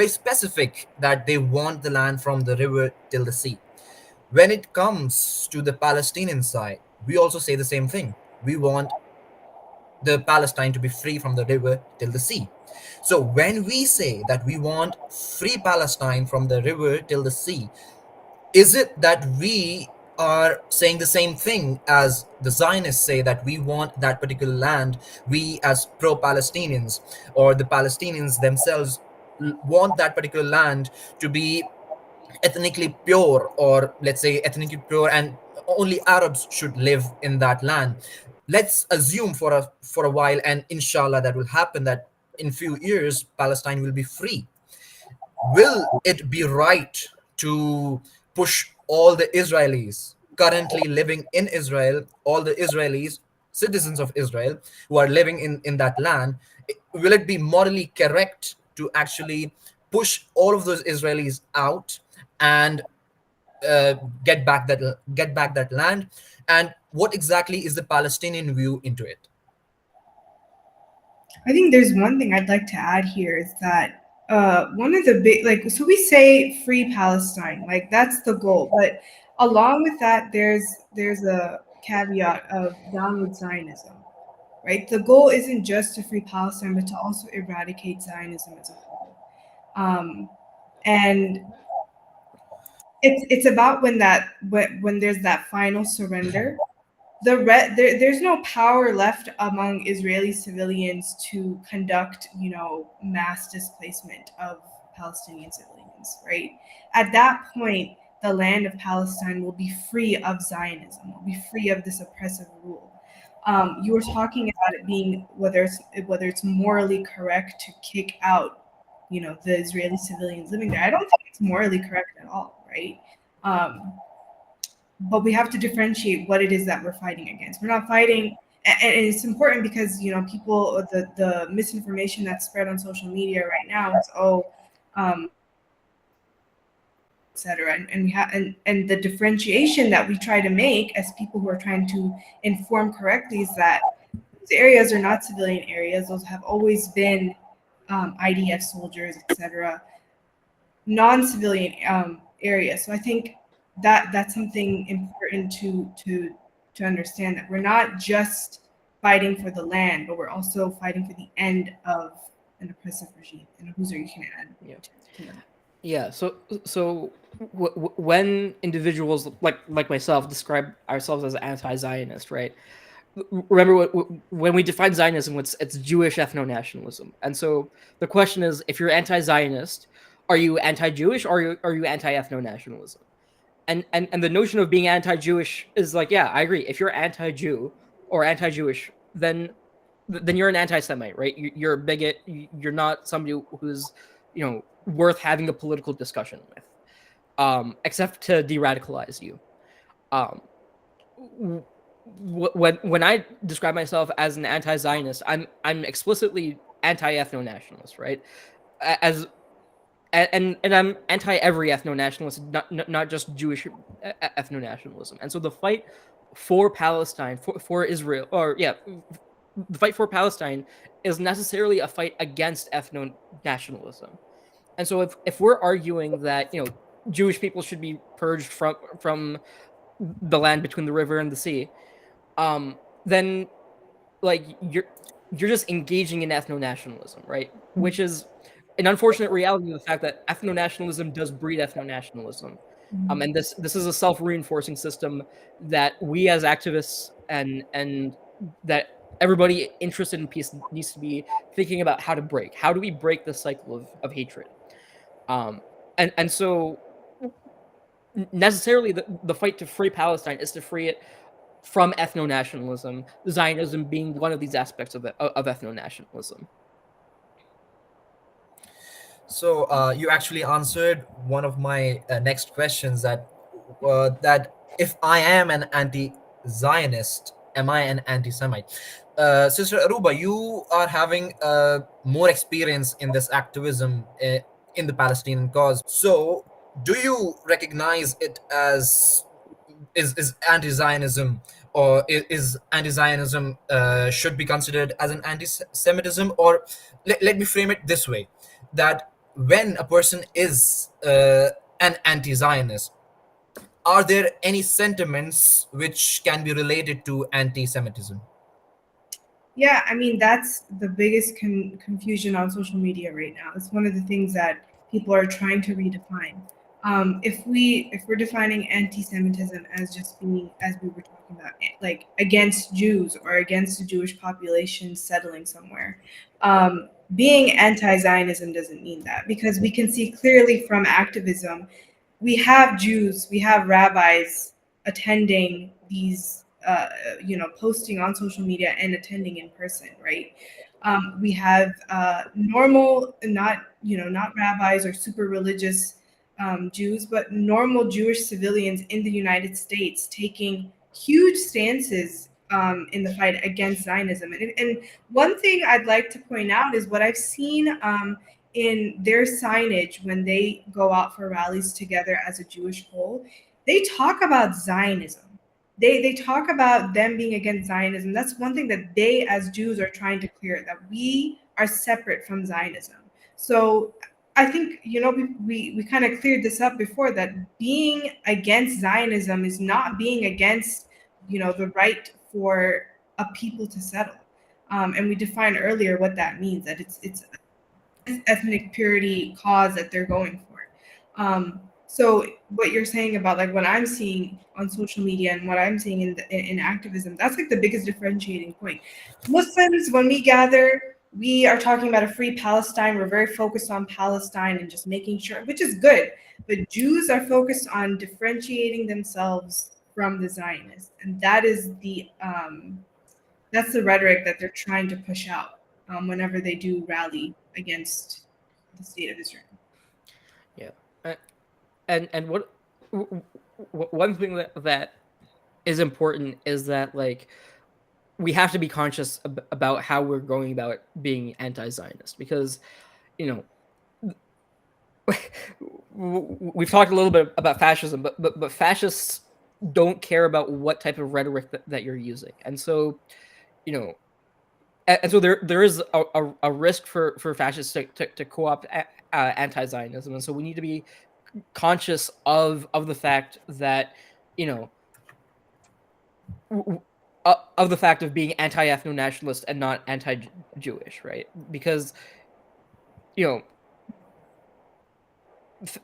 specific that they want the land from the river till the sea. When it comes to the Palestinian side, we also say the same thing. We want the Palestine to be free from the river till the sea. So when we say that we want free Palestine from the river till the sea, is it that we are saying the same thing as the Zionists say, that we want that particular land, we as pro-Palestinians or the Palestinians themselves want that particular land to be ethnically pure, or let's say ethnically pure, and only Arabs should live in that land? Let's assume for a while, and inshallah that will happen, that in few years Palestine will be free. Will it be right to push all the Israelis currently living in Israel, all the Israelis, citizens of Israel who are living in that land, will it be morally correct to actually push all of those Israelis out and uh, get back that land? And what exactly is the Palestinian view into it? I think there's one thing I'd like to add here is that one of the big, like, so we say free Palestine, like that's the goal, but along with that, there's a caveat of downward Zionism, right? The goal isn't just to free Palestine, but to also eradicate Zionism as a whole. And it's about when there's that final surrender there's no power left among Israeli civilians to conduct, mass displacement of Palestinian civilians, right? At that point, the land of Palestine will be free of Zionism, will be free of this oppressive rule. You were talking about it being whether it's morally correct to kick out, the Israeli civilians living there. I don't think it's morally correct at all, right? But we have to differentiate what it is that we're fighting against. We're not fighting, and it's important because people, the misinformation that's spread on social media right now is etc. And we have and the differentiation that we try to make as people who are trying to inform correctly is that these areas are not civilian areas. Those have always been IDF soldiers, etc. Non-civilian areas. So I think that's something important to understand, that we're not just fighting for the land, but we're also fighting for the end of an oppressive regime. And Abuzer, you can add. Yeah. So when individuals like myself describe ourselves as anti-Zionist, right? Remember when we define Zionism, it's Jewish ethno-nationalism. And so the question is, if you're anti-Zionist, are you anti-Jewish or are you anti-ethno-nationalism? And the notion of being anti-Jewish is like, yeah, I agree. If you're anti-Jew or anti-Jewish, then you're an anti-Semite, right? You're a bigot. You're not somebody who's worth having a political discussion with, except to de-radicalize you. When I describe myself as an anti-Zionist, I'm explicitly anti-ethno-nationalist, right? And I'm anti every ethno-nationalist, not just Jewish ethno-nationalism. And so the fight for Palestine, for Israel, the fight for Palestine is necessarily a fight against ethno-nationalism. And so if we're arguing that Jewish people should be purged from the land between the river and the sea, then you're just engaging in ethno-nationalism, right? Which is an unfortunate reality of the fact that ethno-nationalism does breed ethno-nationalism. And this is a self-reinforcing system that we as activists and that everybody interested in peace needs to be thinking about how to break. How do we break the cycle of hatred? And so necessarily the fight to free Palestine is to free it from ethno-nationalism, Zionism being one of these aspects of ethno-nationalism. So you actually answered one of my next questions, that if I am an anti-Zionist, am I an anti-Semite? Sister Aruba, you are having more experience in this activism in the Palestinian cause. So, do you recognize it as is anti-Zionism, or is anti-Zionism should be considered as an anti-Semitism? Or let me frame it this way: that when a person is an anti-Zionist, are there any sentiments which can be related to anti-Semitism? Yeah, I mean, that's the biggest confusion on social media right now. It's one of the things that people are trying to redefine. If we're defining anti-Semitism as just being, as we were talking about, like against Jews or against the Jewish population settling somewhere, being anti-Zionism doesn't mean that, because we can see clearly from activism, we have Jews, we have rabbis attending these, posting on social media and attending in person, right? We have normal, not rabbis or super religious Jews, but normal Jewish civilians in the United States taking huge stances in the fight against Zionism. And one thing I'd like to point out is what I've seen in their signage when they go out for rallies together as a Jewish whole. They talk about Zionism. They talk about them being against Zionism. That's one thing that they as Jews are trying to clear, that we are separate from Zionism. So I think, we kind of cleared this up before, that being against Zionism is not being against, the right for a people to settle. And we defined earlier what that means, that it's ethnic purity cause that they're going for. So what you're saying about like what I'm seeing on social media and what I'm seeing in activism, that's like the biggest differentiating point. Muslims, when we gather, we are talking about a free Palestine. We're very focused on Palestine and just making sure, which is good. But Jews are focused on differentiating themselves from the Zionists, and that is that's the rhetoric that they're trying to push out whenever they do rally against the state of Israel. Yeah, and what one thing that is important is that like we have to be conscious about how we're going about being anti-Zionist, because you know we've talked a little bit about fascism, but fascists don't care about what type of rhetoric that you're using, and so you know and so there is a risk for fascists to co-opt anti-Zionism, and so we need to be conscious of the fact that you know of the fact of being anti-ethno-nationalist and not anti-Jewish, right? Because you know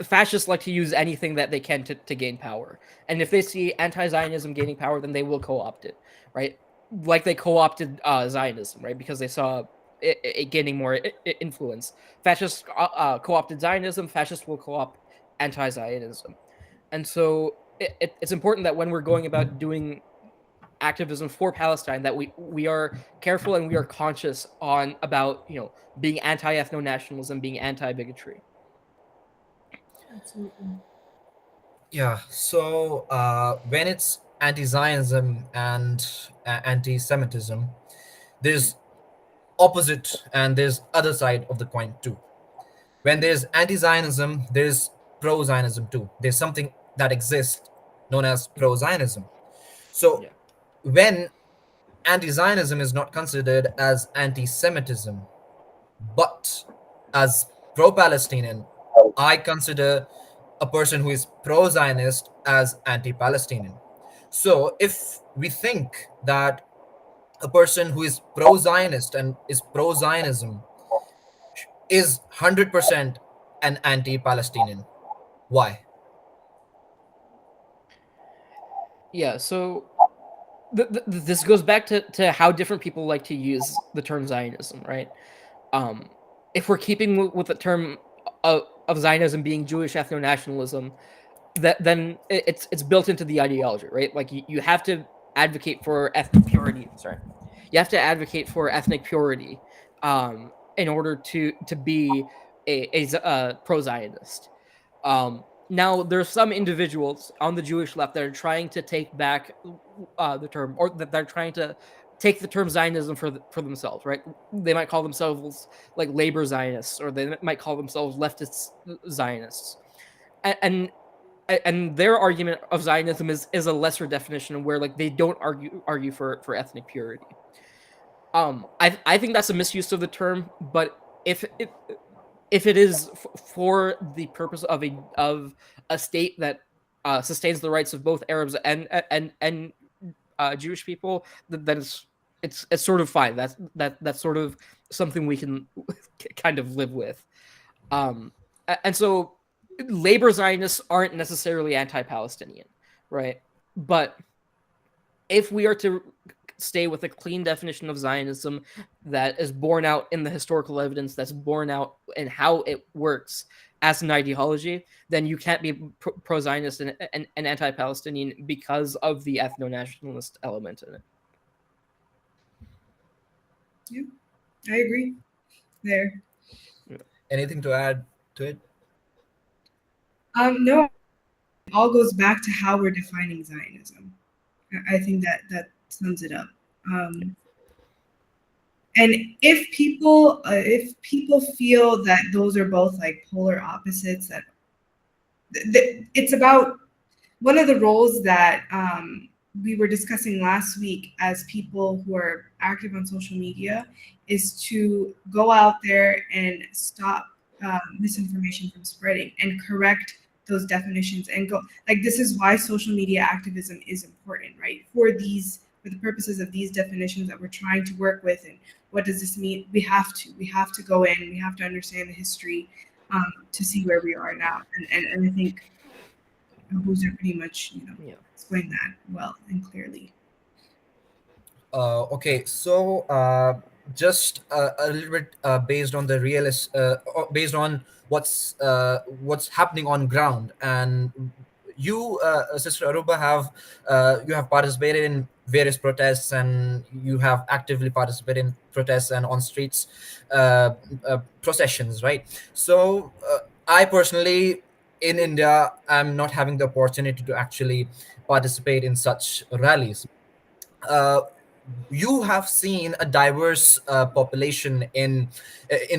fascists like to use anything that they can to gain power, and if they see anti-Zionism gaining power, then they will co-opt it, right? Like they co-opted Zionism, right? Because they saw it gaining more influence. Fascists co-opted Zionism. Fascists will co-opt anti-Zionism, and so it's important that when we're going about doing activism for Palestine, that we are careful and we are conscious on about being anti-ethno-nationalism, being anti-bigotry. Absolutely. Yeah. So when it's anti-Zionism and anti-Semitism, there's opposite and there's other side of the coin too. When there's anti-Zionism, there's pro-Zionism too. There's something that exists known as pro-Zionism. So Yeah. when anti-Zionism is not considered as anti-Semitism, but as pro-Palestinian, I consider a person who is pro-Zionist as anti-Palestinian. So if we think that a person who is pro-Zionist and is pro-Zionism is 100% an anti-Palestinian, why? Yeah, so this goes back to how different people like to use the term Zionism, right? If we're keeping with the term of Zionism being Jewish ethno-nationalism, then it's built into the ideology, right? Like you have to advocate for ethnic purity. Sorry, you have to advocate for ethnic purity in order to be a pro-Zionist. Now, there's some individuals on the Jewish left that are trying to take back the term, or that they're trying to take the term Zionism for themselves, right? They might call themselves like labor Zionists, or they might call themselves leftist Zionists, and and their argument of Zionism is a lesser definition where like they don't argue for ethnic purity. I think that's a misuse of the term, but if it is for the purpose of a state that sustains the rights of both Arabs and Jewish people, then it's sort of fine. That's sort of something we can kind of live with. And so labor Zionists aren't necessarily anti-Palestinian, right? But if we are to stay with a clean definition of Zionism that is borne out in the historical evidence, that's borne out in how it works as an ideology, then you can't be pro-Zionist and anti-Palestinian because of the ethno-nationalist element in it. Yeah, I agree there. Anything to add to it? No, it all goes back to how we're defining Zionism. I think that sums it up. And if people feel that those are both like polar opposites, that it's about one of the roles that we were discussing last week as people who are active on social media is to go out there and stop misinformation from spreading and correct those definitions and go like this is why social media activism is important, right? For the purposes of these definitions that we're trying to work with, and what does this mean? We have to go in, we have to understand the history to see where we are now, and I think Abuzer pretty much, Yeah. explained that well and clearly. Okay, so just a little bit based on the realist, based on what's happening on ground, and you, Sister Aruba, have you have participated in various protests, and you have actively participated in protests and on streets processions, right? So I personally, in India, I'm not having the opportunity to actually participate in such rallies. uh, you have seen a diverse population in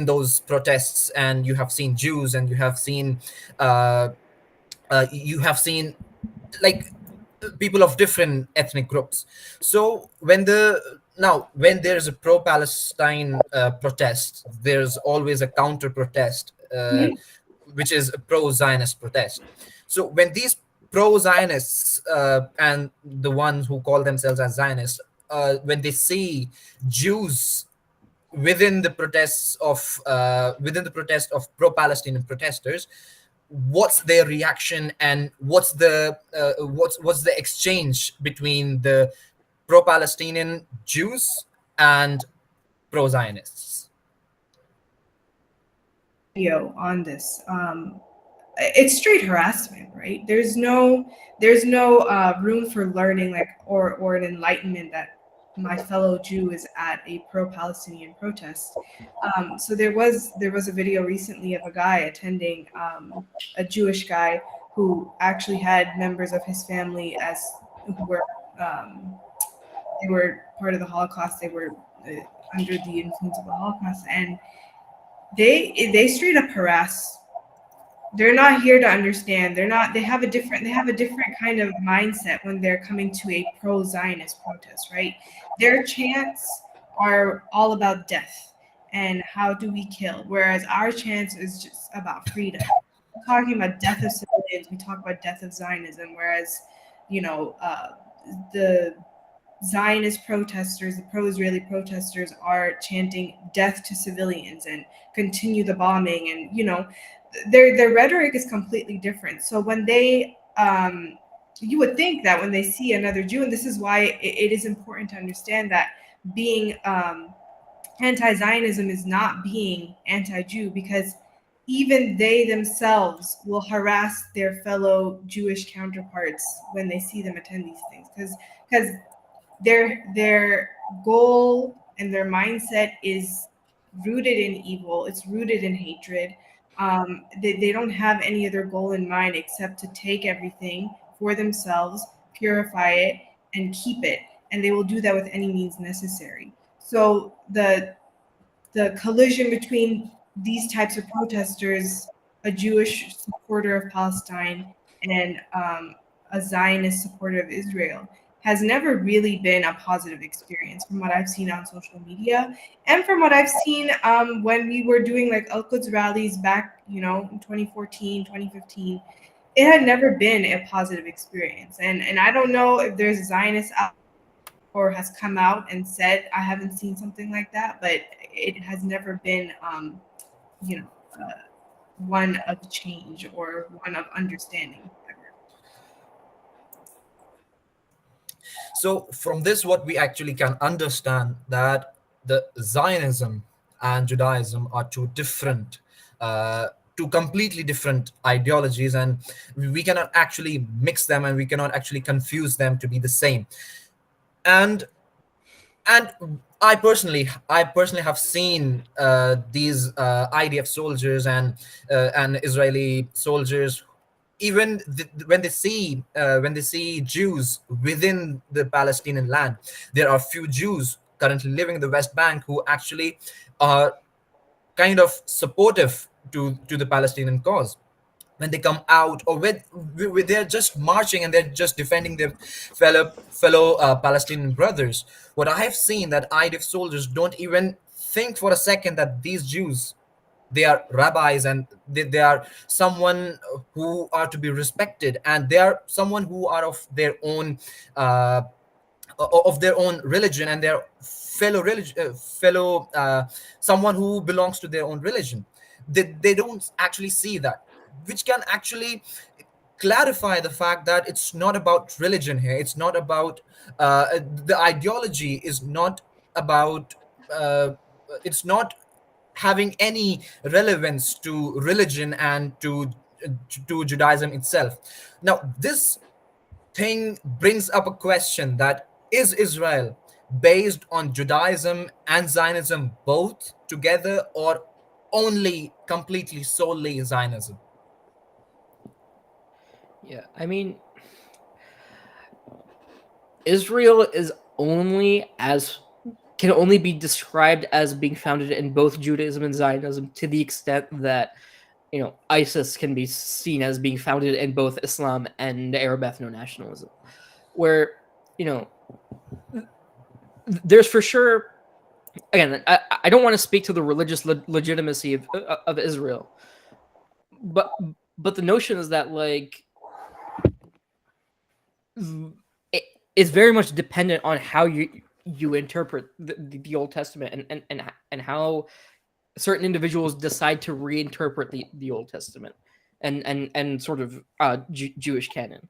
those protests, and you have seen Jews, and uh, you have seen like people of different ethnic groups. So when there's a pro-Palestine protest, there's always a counter protest, which is a pro-Zionist protest. So when these pro-Zionists and the ones who call themselves as Zionists, when they see Jews within the protest of pro-Palestinian protesters, what's their reaction, and what's the exchange between the pro-Palestinian Jews and pro-Zionists? On this. It's straight harassment, right? There's no room for learning, like, or an enlightenment that my fellow Jew is at a pro-Palestinian protest. So there was a video recently of a guy attending, a Jewish guy who actually had members of his family as who were um, they were part of the Holocaust. They were under the influence of the Holocaust, and they straight up harass. They're not here to understand. They have a different kind of mindset when they're coming to a pro-Zionist protest, right? Their chants are all about death and how do we kill, whereas our chants is just about freedom. We're talking about death of civilians. We talk about death of Zionism, whereas you know the Zionist protesters, the pro-Israeli protesters, are chanting death to civilians and continue the bombing, and their rhetoric is completely different. So when you would think that when they see another Jew, and this is why it is important to understand that being anti-Zionism is not being anti-Jew, because even they themselves will harass their fellow Jewish counterparts when they see them attend these things, because their goal and their mindset is rooted in evil. It's rooted in hatred. They don't have any other goal in mind except to take everything for themselves, purify it, and keep it. And they will do that with any means necessary. So the collision between these types of protesters, a Jewish supporter of Palestine and a Zionist supporter of Israel, has never really been a positive experience from what I've seen on social media and from what I've seen when we were doing like Al-Quds rallies back, in 2014, 2015. It had never been a positive experience. And I don't know if there's Zionists out or has come out and said, I haven't seen something like that, but it has never been, you know, uh, one of change or one of understanding. So from this, what we actually can understand that the Zionism and Judaism are uh, two completely different ideologies, and we cannot actually mix them, and we cannot actually confuse them to be the same. And and I personally have seen these IDF soldiers and Israeli soldiers, even when they see Jews within the Palestinian land. There are few Jews currently living in the West Bank who actually are kind of supportive to the Palestinian cause. When they come out, or when they're just marching and they're just defending their fellow Palestinian brothers, what I have seen that IDF soldiers don't even think for a second that these Jews, they are rabbis, and they are someone who are to be respected, and they are someone who are uh, of their own religion, and their fellow someone who belongs to their own religion. They don't actually see that, which can actually clarify the fact that it's not about religion here. It's not about the ideology is not about uh, it's not having any relevance to religion and to Judaism itself. Now, this thing brings up a question: that is Israel based on Judaism and Zionism both together, or only completely solely Zionism? Yeah, I mean, Israel is only as can only be described as being founded in both Judaism and Zionism to the extent that ISIS can be seen as being founded in both Islam and Arab ethno-nationalism, where you know there's for sure. Again, I don't want to speak to the religious legitimacy of Israel, but the notion is that like it is very much dependent on how you interpret the Old Testament and how certain individuals decide to reinterpret the Old Testament and sort of Jewish canon.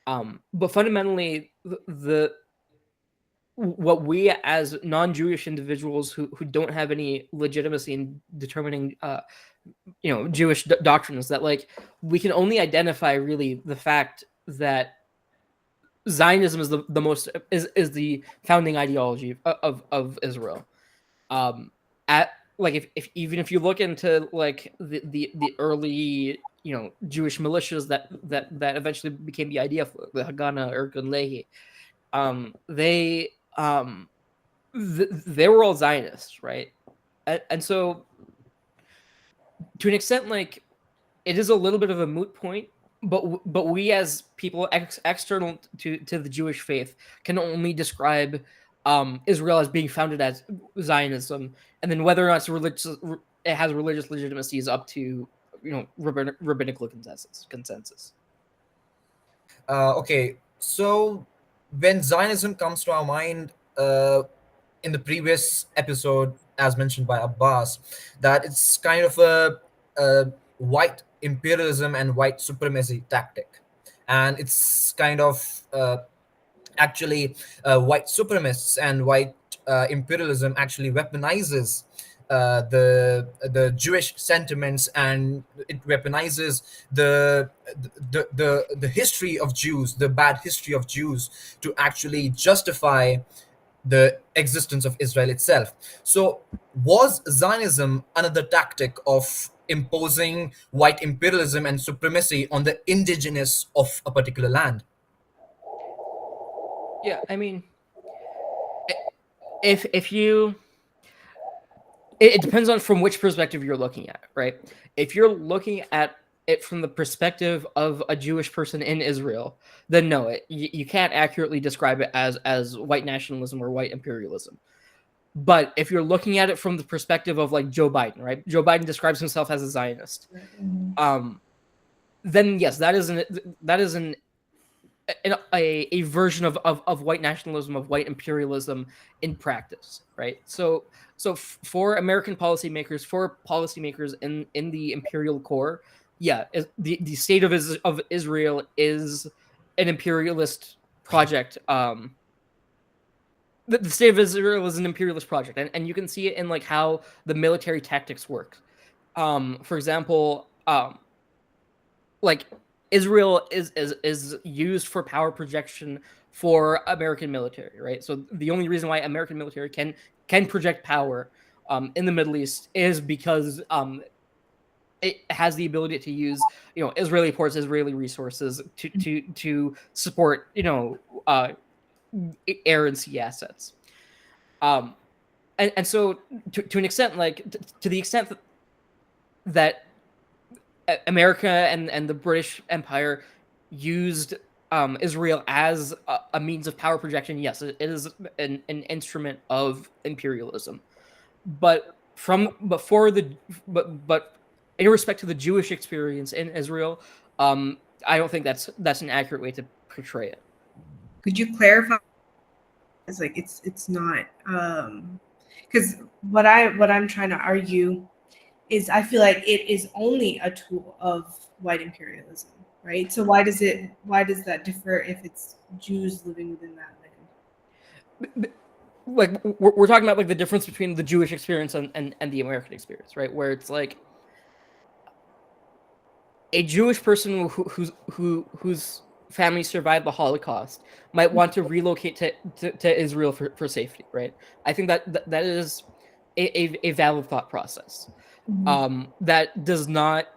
But fundamentally, the what we as non-Jewish individuals who don't have any legitimacy in determining Jewish doctrines, that like we can only identify really the fact that Zionism is the most is the founding ideology of Israel. At like if even if you look into like the early Jewish militias that eventually became the IDF, the Haganah or Lehi, they they were all Zionists, right? And so to an extent, like it is a little bit of a moot point, but we as people external to the Jewish faith can only describe Israel as being founded as Zionism, and then whether or not it has religious legitimacy is up to rabbinical consensus. Okay, so when Zionism comes to our mind, in the previous episode, as mentioned by Abbas, that it's kind of a white imperialism and white supremacy tactic, and it's kind of actually white supremacists and white imperialism actually weaponizes the Jewish sentiments, and it weaponizes the history of Jews, the bad history of Jews, to actually justify the existence of Israel itself. So, was Zionism another tactic of imposing white imperialism and supremacy on the indigenous of a particular land? Yeah, I mean, if you it depends on from which perspective you're looking at, right? If you're looking at it from the perspective of a Jewish person in Israel, then no, you can't accurately describe it as white nationalism or white imperialism. But if you're looking at it from the perspective of like Joe Biden, right? Joe Biden describes himself as a Zionist. Then yes, that is a version of white nationalism, of white imperialism in practice, right? So for American policymakers in the imperial core, yeah, the state of Israel is an imperialist project. The state of Israel is an imperialist project, and you can see it in like how the military tactics work. For example, like Israel is used for power projection for American military, right? So the only reason why American military can project power in the Middle East is because it has the ability to use Israeli ports, Israeli resources to support air and sea assets. And so to an extent, like to the extent that America and the British Empire used Israel as a means of power projection, yes, it is an instrument of imperialism. But in respect to the Jewish experience in Israel, I don't think that's an accurate way to portray it. Could you clarify? It's like it's not because what I'm trying to argue is I feel like it is only a tool of white imperialism. right? So why does that differ if it's Jews living within that land? Like we're talking about like the difference between the Jewish experience and the American experience, right? Where it's like a Jewish person whose family survived the Holocaust might want to relocate to Israel for safety, right? I think that is a valid thought process. That does not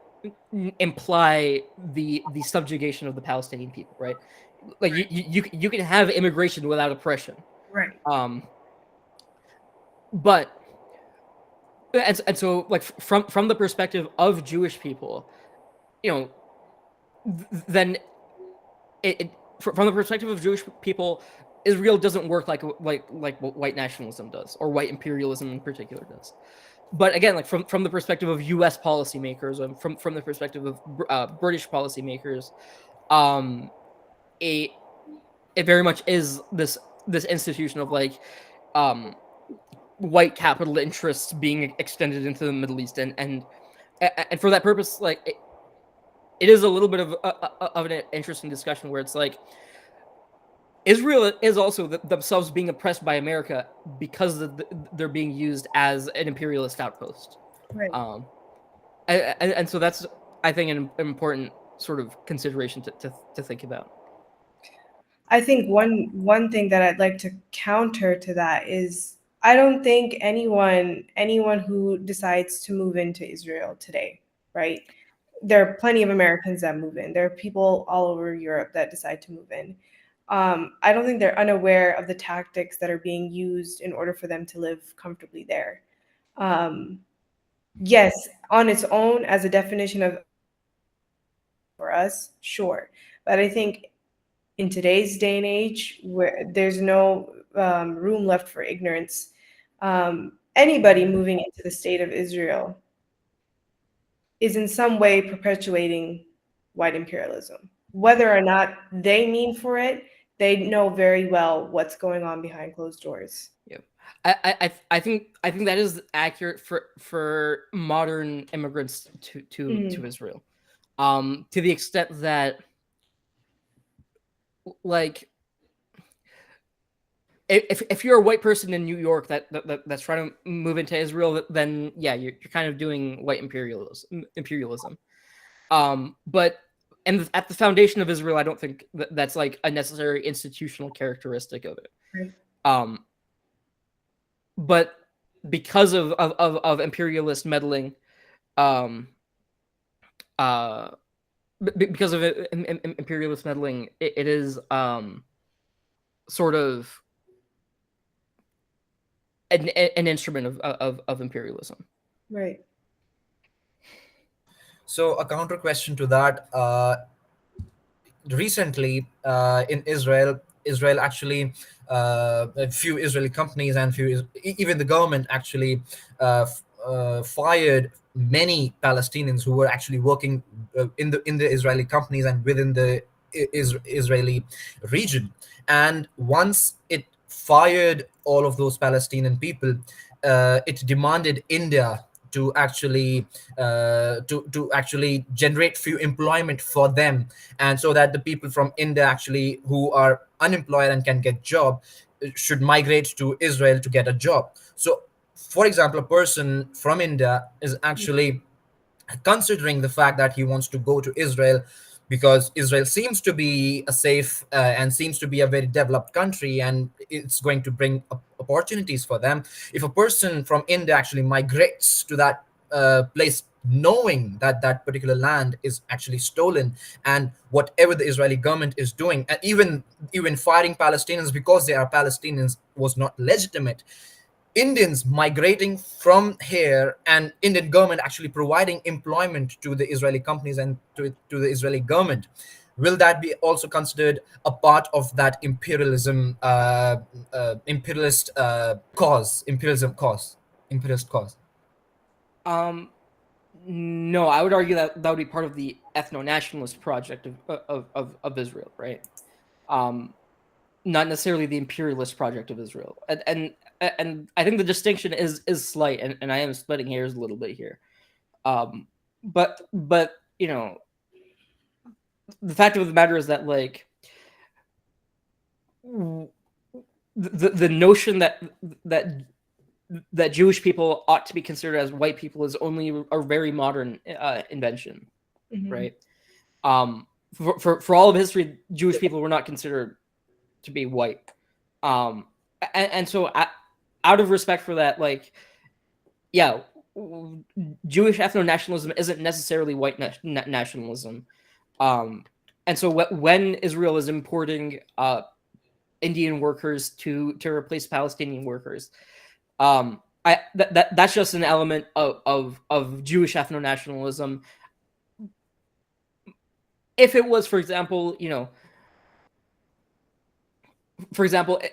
imply the subjugation of the Palestinian people, right? Like you can have immigration without oppression, Right. but and so like from the perspective of Jewish people, you know, then from the perspective of Jewish people, Israel doesn't work like what white nationalism does, or white imperialism in particular does. But again, like from the perspective of U.S. policymakers, and from the perspective of British policymakers, it very much is this institution of like white capital interests being extended into the Middle East, and for that purpose, like it is a little bit of an interesting discussion where it's like Israel is also themselves being oppressed by America because they're being used as an imperialist outpost. Right. And so that's, I think, an important sort of consideration to think about. I think one thing that I'd like to counter to that is I don't think anyone who decides to move into Israel today, right? There are plenty of Americans that move in. There are people all over Europe that decide to move in. I don't think they're unaware of the tactics that are being used in order for them to live comfortably there. Yes, on its own, as a definition of for us, sure. But I think in today's day and age, where there's no room left for ignorance, anybody moving into the state of Israel is in some way perpetuating white imperialism. Whether or not they mean for it, they know very well what's going on behind closed doors. Yeah, I think that is accurate for modern immigrants to Israel, to the extent that like if you're a white person in New York that's trying to move into Israel, then yeah, you're kind of doing white imperialism. But and at the foundation of Israel, I don't think that's like a necessary institutional characteristic of it. Right. But because of imperialist meddling, because of imperialist meddling, it is sort of an instrument of imperialism. Right. So a counter question to that: recently in Israel actually, a few Israeli companies and even the government actually fired many Palestinians who were actually working in the Israeli companies and within the Israeli region. And once it fired all of those Palestinian people, it demanded India to actually to actually generate few employment for them, and so that the people from India actually who are unemployed and can get job should migrate to Israel to get a job. So for example, a person from India is actually considering the fact that he wants to go to Israel because Israel seems to be a safe and seems to be a very developed country, and it's going to bring opportunities for them. If a person from India actually migrates to that place knowing that that particular land is actually stolen, and whatever the Israeli government is doing, and even firing Palestinians because they are Palestinians was not legitimate, Indians migrating from here and Indian government actually providing employment to the Israeli companies and to the Israeli government, will that be also considered a part of that imperialist imperialist cause? No, I would argue that would be part of the ethno-nationalist project of Israel, right? Not necessarily the imperialist project of Israel. And I think the distinction is slight, and I am splitting hairs a little bit here. But you know, the fact of the matter is that like the notion that Jewish people ought to be considered as white people is only a very modern invention, right? For all of history, Jewish people were not considered to be white, and so out of respect for that, like, yeah, Jewish ethno-nationalism isn't necessarily white nationalism, and so when Israel is importing Indian workers to replace Palestinian workers, that's just an element of Jewish ethno-nationalism. If it was, for example,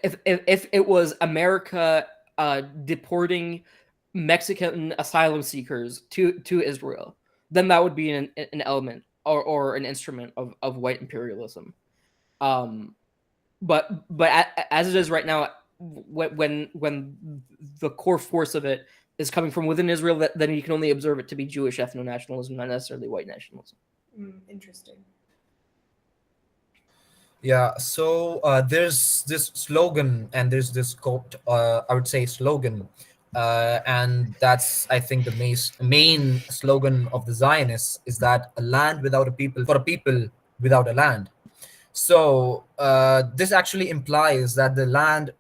if it was America deporting Mexican asylum seekers to Israel, then that would be an element or an instrument of white imperialism. But as it is right now, when the core force of it is coming from within Israel, then you can only observe it to be Jewish ethno-nationalism, not necessarily white nationalism. Interesting. Yeah, so there's this slogan and there's this quote, I would say slogan, and that's, I think, the main slogan of the Zionists is that a land without a people for a people without a land. So this actually implies that the land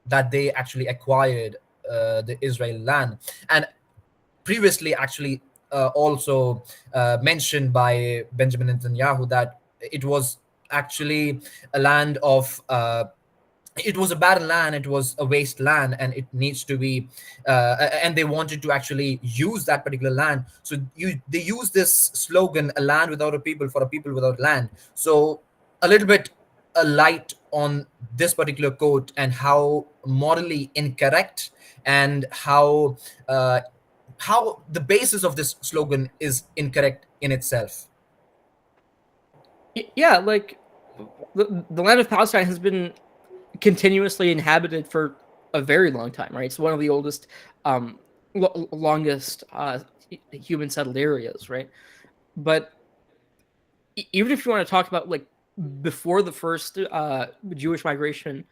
that they actually acquired, the Israel land, and previously actually also mentioned by Benjamin Netanyahu that it was actually a land of it was a barren land, it was a wasteland, and it needs to be and they wanted to actually use that particular land. So they use this slogan, a land without a people for a people without land. So a little bit a light on this particular quote and how morally incorrect and how the basis of this slogan is incorrect in itself. Yeah, like the land of Palestine has been continuously inhabited for a very long time, right? It's one of the oldest, longest human settled areas, right? But even if you want to talk about like before the first Jewish migration,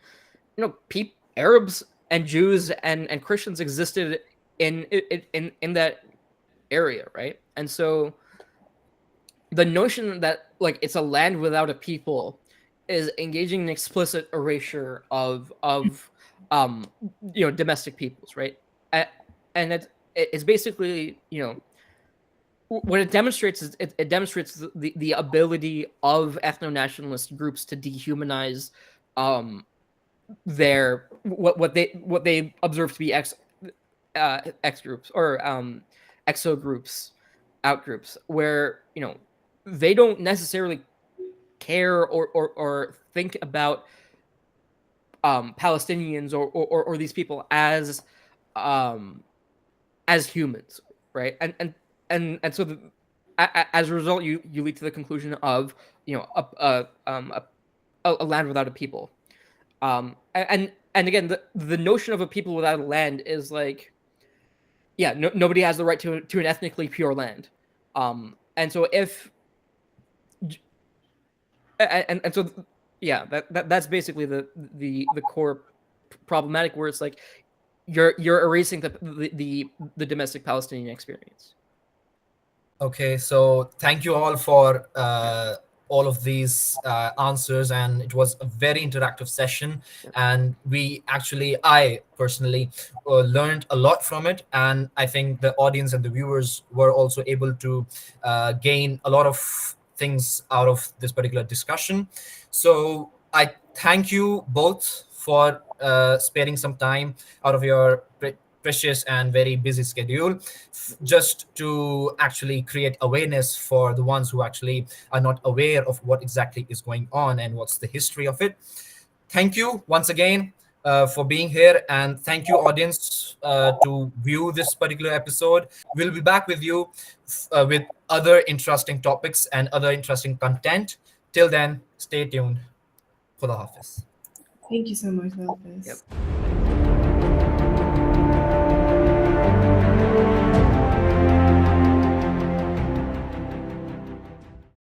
Arabs and Jews and Christians existed in that area, right? And so the notion that like it's a land without a people is engaging in explicit erasure of domestic peoples, right? And it's basically what it demonstrates is it demonstrates the ability of ethno-nationalist groups to dehumanize their what they observe to be X groups or exo groups, out groups, where they don't necessarily care or think about Palestinians or these people as humans, right? And so as a result, you lead to the conclusion of a land without a people. And again, the notion of a people without a land is like, yeah, nobody has the right to an ethnically pure land. And so if and so yeah, that's basically the core problematic, where it's like you're erasing the domestic Palestinian experience. Okay, so thank you all for all of these answers, and it was a very interactive session. And I personally learned a lot from it, and I think the audience and the viewers were also able to gain a lot of things out of this particular discussion. So I thank you both for sparing some time out of your precious and very busy schedule just to actually create awareness for the ones who actually are not aware of what exactly is going on and what's the history of it. Thank you once again for being here, and thank you audience to view this particular episode. We'll be back with you with other interesting topics and other interesting content. Till then, stay tuned. Khuda Hafiz. Thank you so much, Balfour. Yep.